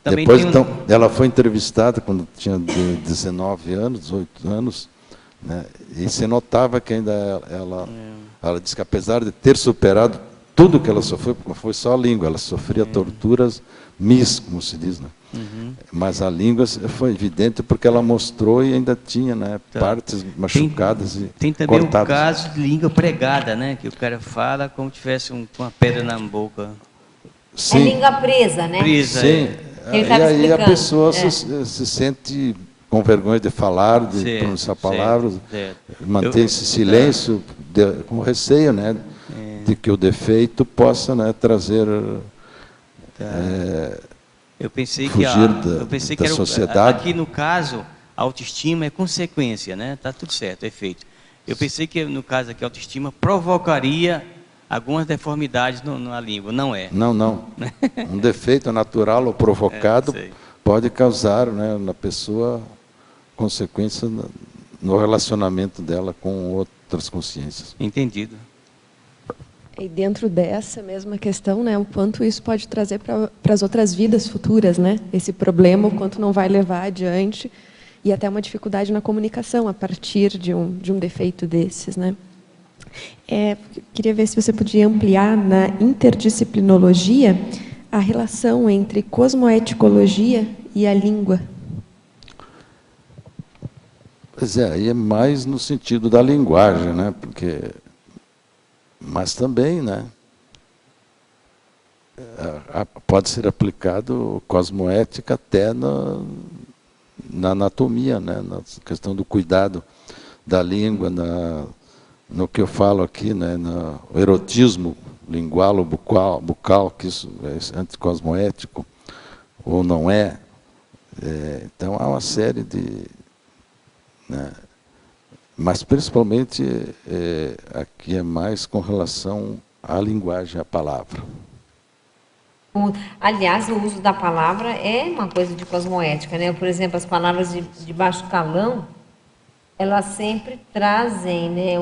Depois, então, ela foi entrevistada quando tinha 19 anos, 18 anos, né, e se notava que ainda ela disse que apesar de ter superado tudo que ela sofreu, porque não foi só a língua, ela sofria torturas como se diz, né? Mas a língua foi evidente porque ela mostrou e ainda tinha, né, partes machucadas e tem também cortadas. O caso de língua pregada, né, que o cara fala como se tivesse uma pedra na boca. Sim. É língua presa, né? Presa. Sim. E aí a pessoa se sente com vergonha de falar, de pronunciar palavras, manter esse silêncio, com receio, né, de que o defeito possa, né, trazer... Eu pensei que era sociedade. Aqui no caso, a autoestima é consequência, né? Tá tudo certo, é feito. Eu pensei que no caso aqui a autoestima provocaria algumas deformidades na língua, não é? Não. Um defeito natural ou provocado pode causar, né, na pessoa consequência no relacionamento dela com outras consciências. Entendido. E dentro dessa mesma questão, né, o quanto isso pode trazer para as outras vidas futuras, né? Esse problema, o quanto não vai levar adiante, e até uma dificuldade na comunicação a partir de um defeito desses, né? Queria ver se você podia ampliar na interdisciplinologia a relação entre cosmoeticologia e a língua. Pois é, aí é mais no sentido da linguagem, né? Mas também, né? Pode ser aplicado cosmoética até na anatomia, né? Na questão do cuidado da língua, no que eu falo aqui, né? No erotismo lingual, bucal, que isso é anticosmoético, ou não é. Então, há uma série de... né? Mas, principalmente, aqui é mais com relação à linguagem, à palavra. Aliás, o uso da palavra é uma coisa de cosmoética, né? Por exemplo, as palavras de baixo calão, elas sempre trazem, né,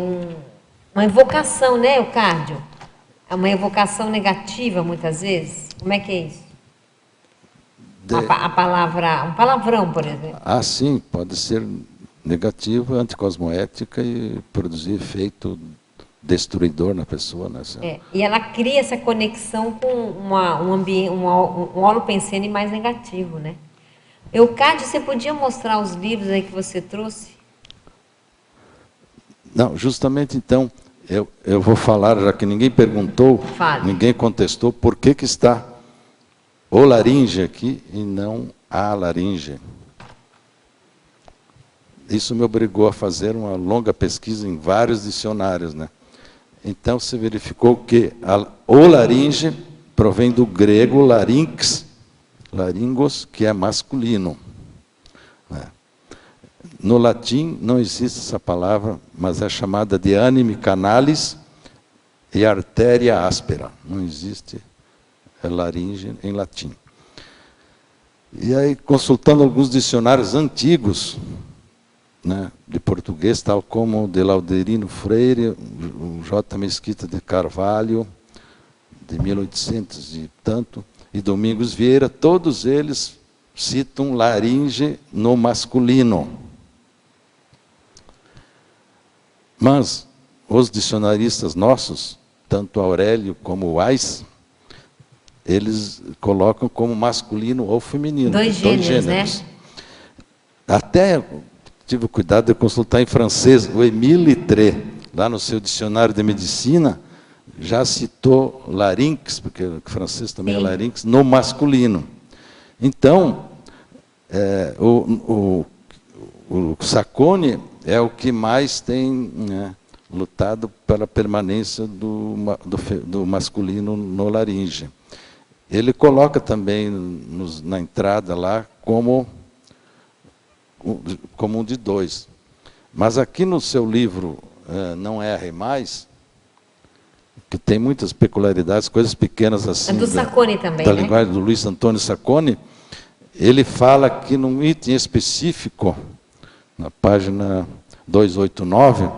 uma evocação, né, Eucárdio? É uma evocação negativa, muitas vezes. Como é que é isso? A palavra, um palavrão, por exemplo. Ah, sim, pode ser negativa, anticosmoética e produzir efeito destruidor na pessoa, né? E ela cria essa conexão com um holopensene mais negativo, né? Eucárdio, você podia mostrar os livros aí que você trouxe? Não, justamente então, eu vou falar, já que ninguém perguntou, ninguém contestou, por que está o laringe aqui e não a laringe. Isso me obrigou a fazer uma longa pesquisa em vários dicionários, né? Então, se verificou que o laringe provém do grego larynx, laringos, que é masculino. No latim não existe essa palavra, mas é chamada de anime canalis e artéria áspera. Não existe laringe em latim. E aí, consultando alguns dicionários antigos, né, de português, tal como o de Lauderino Freire, o J. Mesquita de Carvalho, de 1800 e tanto, e Domingos Vieira, todos eles citam laringe no masculino. Mas os dicionaristas nossos, tanto Aurélio como Weiss, eles colocam como masculino ou feminino. Dois gêneros, né? Até tive o cuidado de consultar em francês, o Émile Littré, lá no seu dicionário de medicina, já citou larynx, porque o francês também é larynx, no masculino. Então, o Sacconi é o que mais tem, né, lutado pela permanência do masculino no laringe. Ele coloca também na entrada lá como um de dois. Mas aqui no seu livro, Não Erre Mais, que tem muitas peculiaridades, coisas pequenas assim, do Sacconi também, da né? linguagem do Luiz Antônio Sacconi, ele fala que num item específico, na página 289,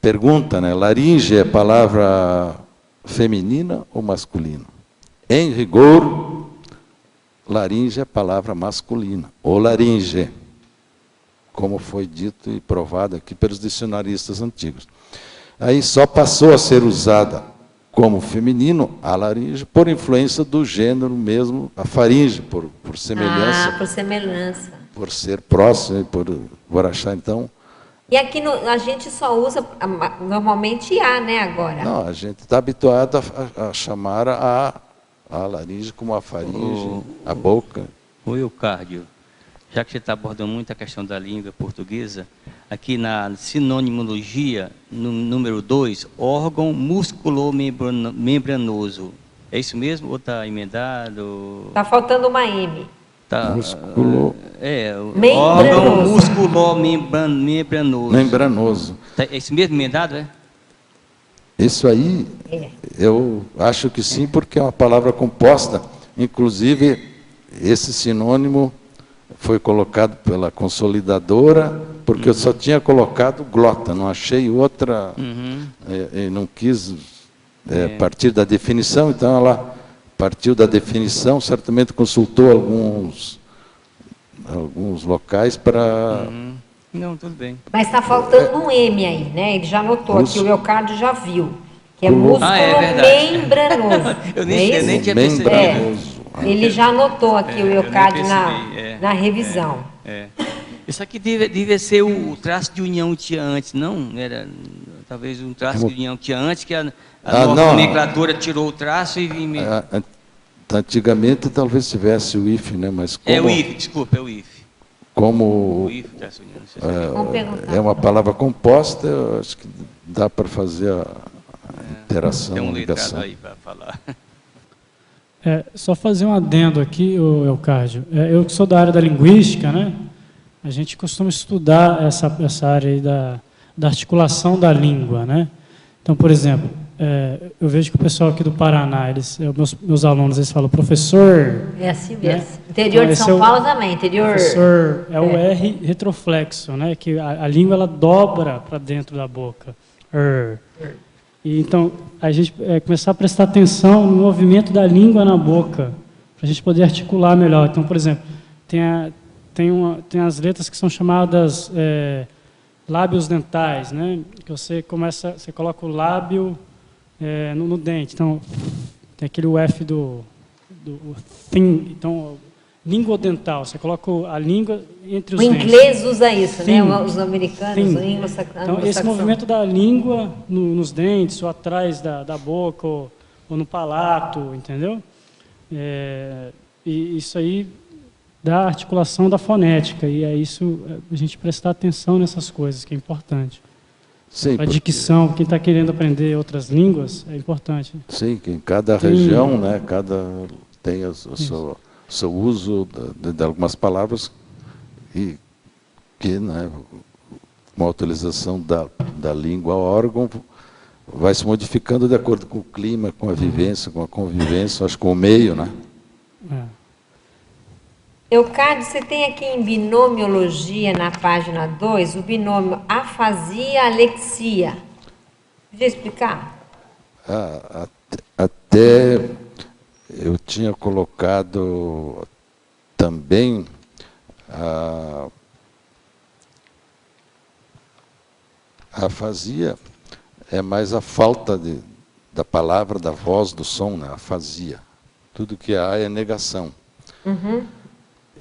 pergunta, né, laringe é palavra feminina ou masculina? Em rigor, laringe é palavra masculina, ou laringe, como foi dito e provado aqui pelos dicionaristas antigos. Aí só passou a ser usada como feminino a laringe por influência do gênero mesmo, a faringe, por semelhança. Ah, por semelhança. Por ser próximo, por achar, então... E aqui a gente só usa normalmente A, né, agora? Não, a gente está habituado a chamar a laringe como a faringe, a boca. O Eucárdio, já que você está abordando muito a questão da língua portuguesa, aqui na sinonimologia, no número 2, órgão musculomembranoso. É isso mesmo ou está emendado? Está faltando uma M. Tá, membranoso. Órgão musculomembranoso. Membranoso. É isso mesmo emendado, é? Isso aí, eu acho que sim, porque é uma palavra composta. Inclusive, esse sinônimo foi colocado pela consolidadora, porque eu só tinha colocado glota, não achei outra, e não quis partir da definição, então ela partiu da definição, certamente consultou alguns locais para... Não, tudo bem. Mas está faltando um M aí, né? Ele já anotou aqui, o Leocádio já viu, que é músculo membranoso. Eu nem tinha percebido. Ele já anotou aqui o Leocádio na revisão. Isso aqui devia ser o traço de união que tinha antes, não? Era talvez um traço de união que tinha antes, que a nomenclatura tirou o traço e... Antigamente talvez tivesse o IF, né? Mas como, o IF, desculpa, é o IF. Como é uma palavra composta, eu acho que dá para fazer a interação, tem a ligação. Aí para falar. Só fazer um adendo aqui, Leocádio. Eu que sou da área da linguística, né? A gente costuma estudar essa área aí da articulação da língua, né? Então, por exemplo, eu vejo que o pessoal aqui do Paraná, meus alunos, eles falam, professor... É assim mesmo. Né? Interior então, de São Paulo também, interior... Professor, é o R retroflexo, né? Que a língua, ela dobra para dentro da boca. E, então, a gente começar a prestar atenção no movimento da língua na boca, para a gente poder articular melhor. Então, por exemplo, tem as letras que são chamadas lábios dentais, né? Que você coloca o lábio no dente. Então, tem aquele F do thin. Então, língua dental. Você coloca a língua entre os dentes. O inglês usa isso, thin, né? Os americanos, o inglês. Então, esse movimento da língua nos dentes, ou atrás da boca, ou no palato, entendeu? E isso aí da articulação da fonética, e é isso, a gente prestar atenção nessas coisas, que é importante. Sim, a dicção, quem está querendo aprender outras línguas, é importante. Sim, que em cada região, né, tem o seu uso de algumas palavras, e que, né, uma utilização da língua órgão vai se modificando de acordo com o clima, com a vivência, com a convivência, acho que com o meio, né? Leocádio, você tem aqui em binomiologia, na página 2, o binômio afasia-alexia. Podia explicar? Até eu tinha colocado também a afasia, é mais a falta da palavra, da voz, do som, né? Afasia. Tudo que há é negação.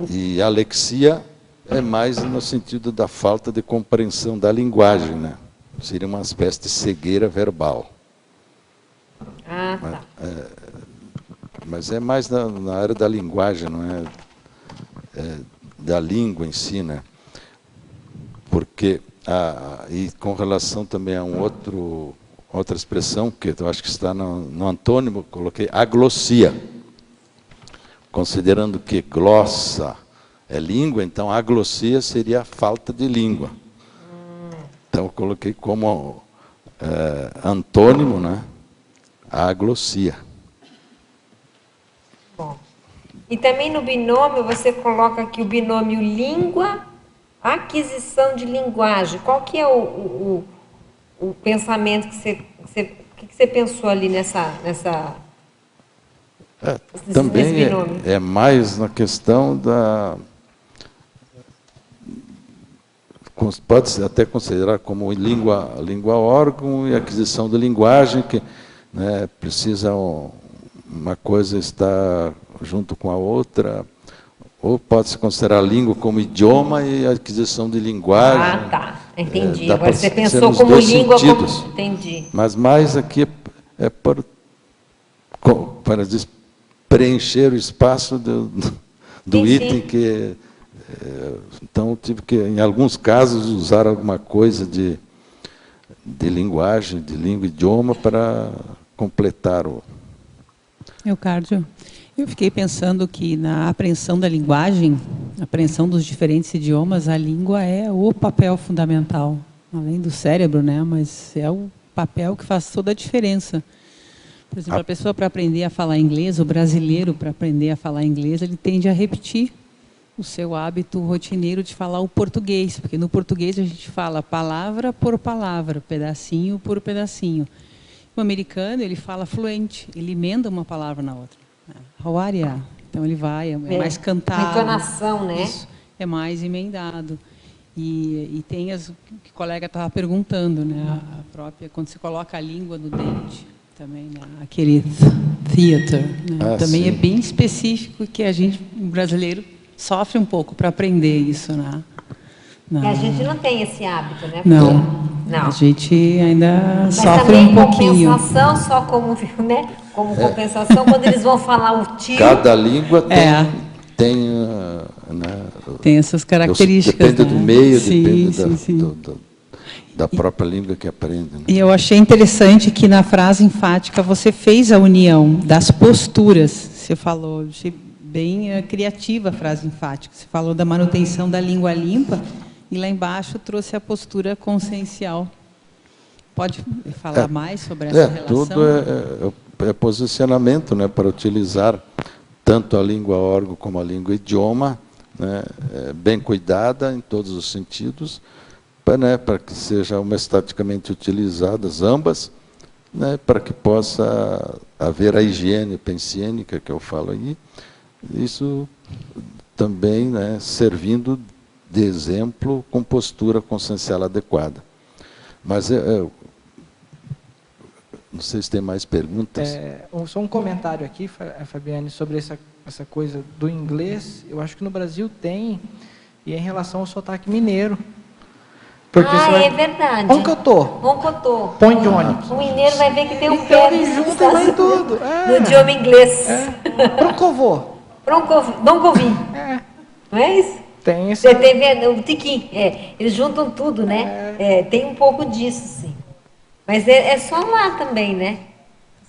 E alexia é mais no sentido da falta de compreensão da linguagem, né? Seria uma espécie de cegueira verbal. Tá. Mas é mais na área da linguagem, não é da língua em si, né? Porque, e com relação também a outra expressão, que eu acho que está no antônimo, coloquei aglossia. Considerando que glossa é língua, então aglossia seria a falta de língua. Então eu coloquei como antônimo, né, a aglossia. Bom. E também no binômio você coloca aqui o binômio língua, aquisição de linguagem. Qual que é o pensamento que você pensou ali nessa também é mais na questão pode-se até considerar como língua órgão e aquisição de linguagem, que, né, precisa uma coisa estar junto com a outra, ou pode-se considerar a língua como idioma e a aquisição de linguagem. Tá, entendi. Agora você pensou como língua, entendi. Mas mais aqui para preencher o espaço do item que... Então, tive que, em alguns casos, usar alguma coisa de linguagem, de língua, idioma, para completar o... Leocádio, eu fiquei pensando que na apreensão da linguagem, apreensão dos diferentes idiomas, a língua é o papel fundamental, além do cérebro, né? Mas é o papel que faz toda a diferença. Por exemplo, a pessoa para aprender a falar inglês, o brasileiro para aprender a falar inglês, ele tende a repetir, o seu hábito rotineiro de falar o português, porque no português a gente fala palavra por palavra, pedacinho por pedacinho. O americano, ele fala fluente, ele emenda uma palavra na outra. How are you? Então ele vai, é mais cantado. A entonação, né? Isso, é mais emendado. E tem as que o colega estava perguntando, né? A própria, quando você coloca a língua no dente, também, né? Aquele theater, né? Também sim. é bem específico que a gente, o brasileiro, sofre um pouco para aprender isso, né? E a gente não tem esse hábito, né? Não. A gente ainda Mas sofre também um pouquinho. compensação, só como, né? Como compensação, quando eles vão falar o tio... Cada língua tem, né, tem essas características. Depende do meio, depende sim. Da própria língua que aprende. Né? E eu achei interessante que na frase enfática você fez a união das posturas. Você falou, achei bem criativa a frase enfática. Você falou da manutenção da língua limpa e lá embaixo trouxe a postura consciencial. Pode falar mais sobre essa relação? Tudo é posicionamento, né, para utilizar tanto a língua órgão como a língua idioma, né, bem cuidada em todos os sentidos, para que sejam homeostaticamente utilizadas ambas, né, para que possa haver a higiene pensiênica que eu falo aí, isso também, né, servindo de exemplo com postura consciencial adequada. Mas não sei se tem mais perguntas. Só um comentário aqui, Fabiane, sobre essa coisa do inglês. Eu acho que no Brasil tem, e é em relação ao sotaque mineiro. Porque é verdade. Oncotô. Põe Johnny. O mineiro vai ver que tem um então, pé. Ele junta vai tudo. No idioma inglês. Broncovô. Doncovi. Não é isso? Tem esse. Você tem o tiquim. Eles juntam tudo, né? Tem um pouco disso, sim. Mas é só lá também, né?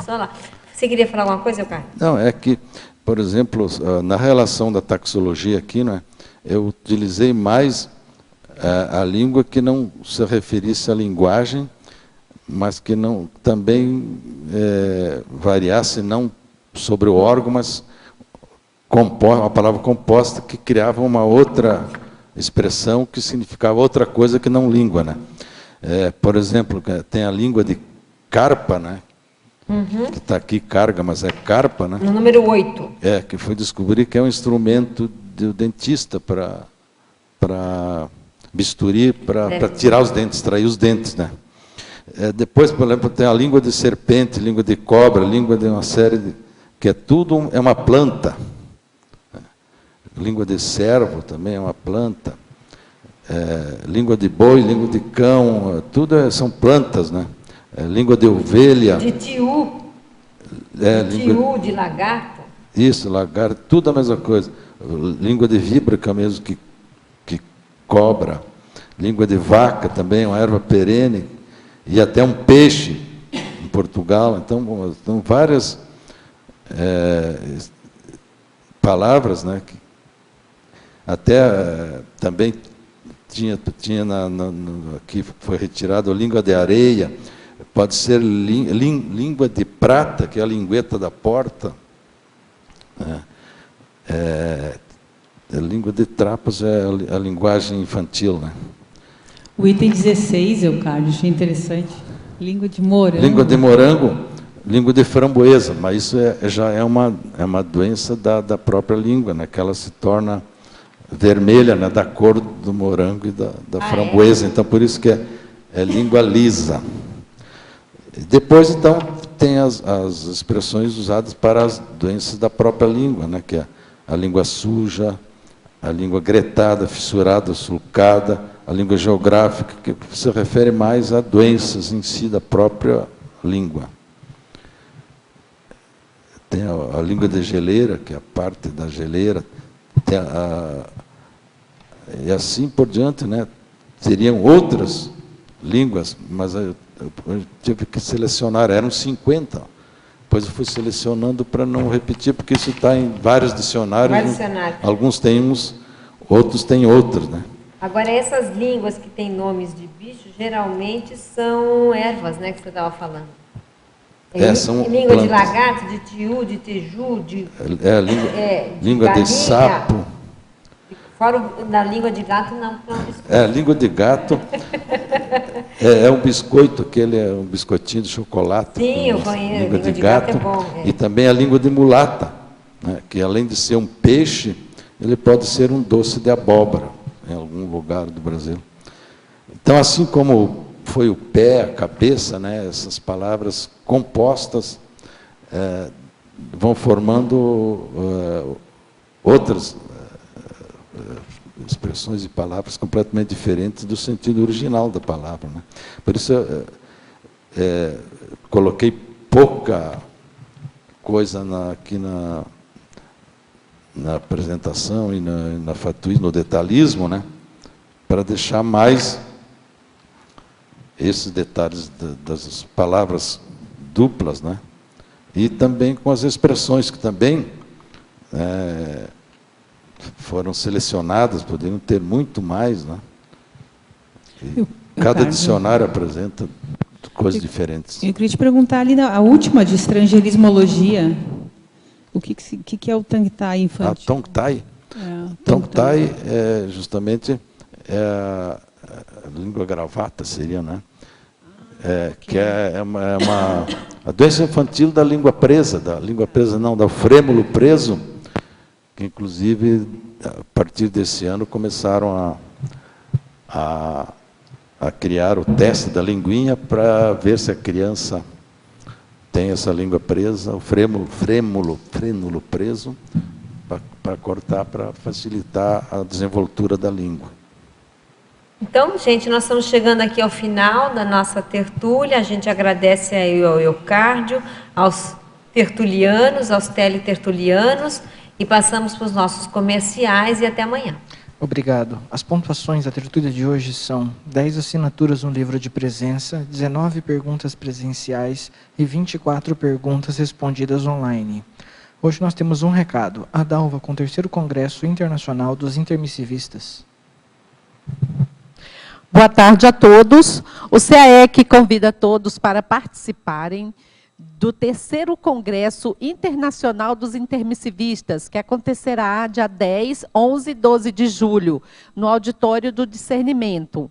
Só lá. Você queria falar alguma coisa, Carlos? Não, é que, por exemplo, na relação da taxologia aqui, né, eu utilizei mais a língua que não se referisse à linguagem, mas que não também variasse não sobre o órgão, mas uma palavra composta que criava uma outra expressão que significava outra coisa que não língua, né? Por exemplo, tem a língua de carpa, né? Que está aqui, carga, mas é carpa, né? No número 8. Que foi descobrir que é um instrumento do dentista para bisturi, para tirar os dentes, extrair os dentes, né? Depois, por exemplo, tem a língua de serpente, língua de cobra, língua de uma série de... que é tudo uma planta. Língua de cervo também é uma planta. Língua de boi, língua de cão, tudo são plantas, né? Língua de ovelha. De tiu. De lagarto. Isso, lagarto, tudo a mesma coisa. Língua de víbrica mesmo, que cobra. Língua de vaca também, uma erva perene. E até um peixe em Portugal. Então várias palavras, né? Até também tinha aqui foi retirado a língua de areia, pode ser língua de prata, que é a lingueta da porta. A língua de trapos é a linguagem infantil, né? O item 16, Eucádio, achei interessante. Língua de morango. Língua de morango, língua de framboesa, mas isso já é uma doença da própria língua, né? Que ela se torna vermelha, né, da cor do morango e da framboesa. Então, por isso que é língua lisa. Depois, então, tem as expressões usadas para as doenças da própria língua, né, que é a língua suja, a língua gretada, fissurada, sulcada, a língua geográfica, que se refere mais a doenças em si da própria língua. Tem a língua de geleira, que é a parte da geleira, e assim por diante, né? Teriam outras línguas, mas eu tive que selecionar, eram 50. Depois eu fui selecionando para não repetir, porque isso está em vários dicionários. Alguns têm uns, outros têm outros, né? Agora, essas línguas que têm nomes de bicho, geralmente são ervas, né, que você estava falando. São língua plantas. De lagarto, de tiu, de teju, língua de sapo. De Fora da língua de gato, não. Língua de gato é um biscoito, aquele é um biscoitinho de chocolate. Sim, eu conheço. Língua de gato é bom. E também a língua de mulata, né, que além de ser um peixe, ele pode ser um doce de abóbora, em algum lugar do Brasil. Então, assim como foi o pé, a cabeça, né, essas palavras compostas vão formando outras expressões e palavras completamente diferentes do sentido original da palavra, né? Por isso coloquei pouca coisa aqui na apresentação e no detalhismo, né? Para deixar mais esses detalhes das palavras duplas, né? E também com as expressões que também foram selecionadas, poderiam ter muito mais, né? Cada dicionário apresenta coisas diferentes. Eu queria te perguntar ali, a última de estrangeirismologia, o que é o Tongtai infantil? A Tongtai? Tongtai é justamente a língua gravata, seria, né? Que é a doença infantil da língua presa, do frêmulo preso, que inclusive a partir desse ano começaram a criar o teste da linguinha para ver se a criança tem essa língua presa, o frêmulo preso, para cortar, para facilitar a desenvoltura da língua. Então, gente, nós estamos chegando aqui ao final da nossa tertúlia. A gente agradece aí ao Eukárdio, aos tertulianos, aos teletertulianos, e passamos para os nossos comerciais e até amanhã. Obrigado. As pontuações da tertúlia de hoje são 10 assinaturas no livro de presença, 19 perguntas presenciais e 24 perguntas respondidas online. Hoje nós temos um recado. A Dalva com o 3º Congresso Internacional dos Intermissivistas. Boa tarde a todos. O CAEC convida todos para participarem do 3º Congresso Internacional dos Intermissivistas, que acontecerá dia 10, 11 e 12 de julho, no Auditório do Discernimento.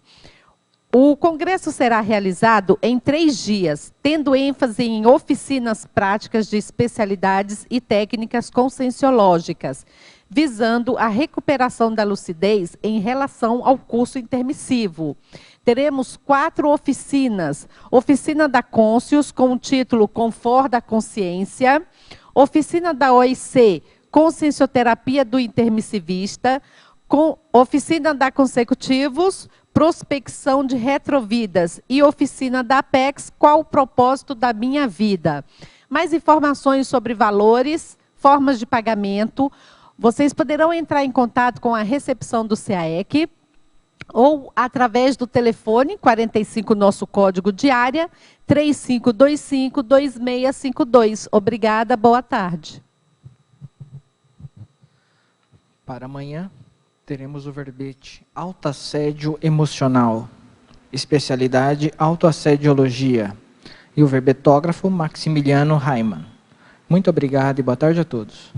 O congresso será realizado em 3 dias, tendo ênfase em oficinas práticas de especialidades e técnicas conscienciológicas, visando a recuperação da lucidez em relação ao curso intermissivo. Teremos 4 oficinas. Oficina da Conscius, com o título Confort da Consciência. Oficina da OIC, Consciencioterapia do Intermissivista. Oficina da Consecutivos, Prospecção de Retrovidas. E oficina da Apex, Qual o Propósito da Minha Vida? Mais informações sobre valores, formas de pagamento. Vocês poderão entrar em contato com a recepção do CAEC, ou através do telefone 45, nosso código de área, 3525-2652. Obrigada, boa tarde. Para amanhã, teremos o verbete Autoassédio Emocional, especialidade Autoassediologia, e o verbetógrafo Maximiliano Raimann. Muito obrigado e boa tarde a todos.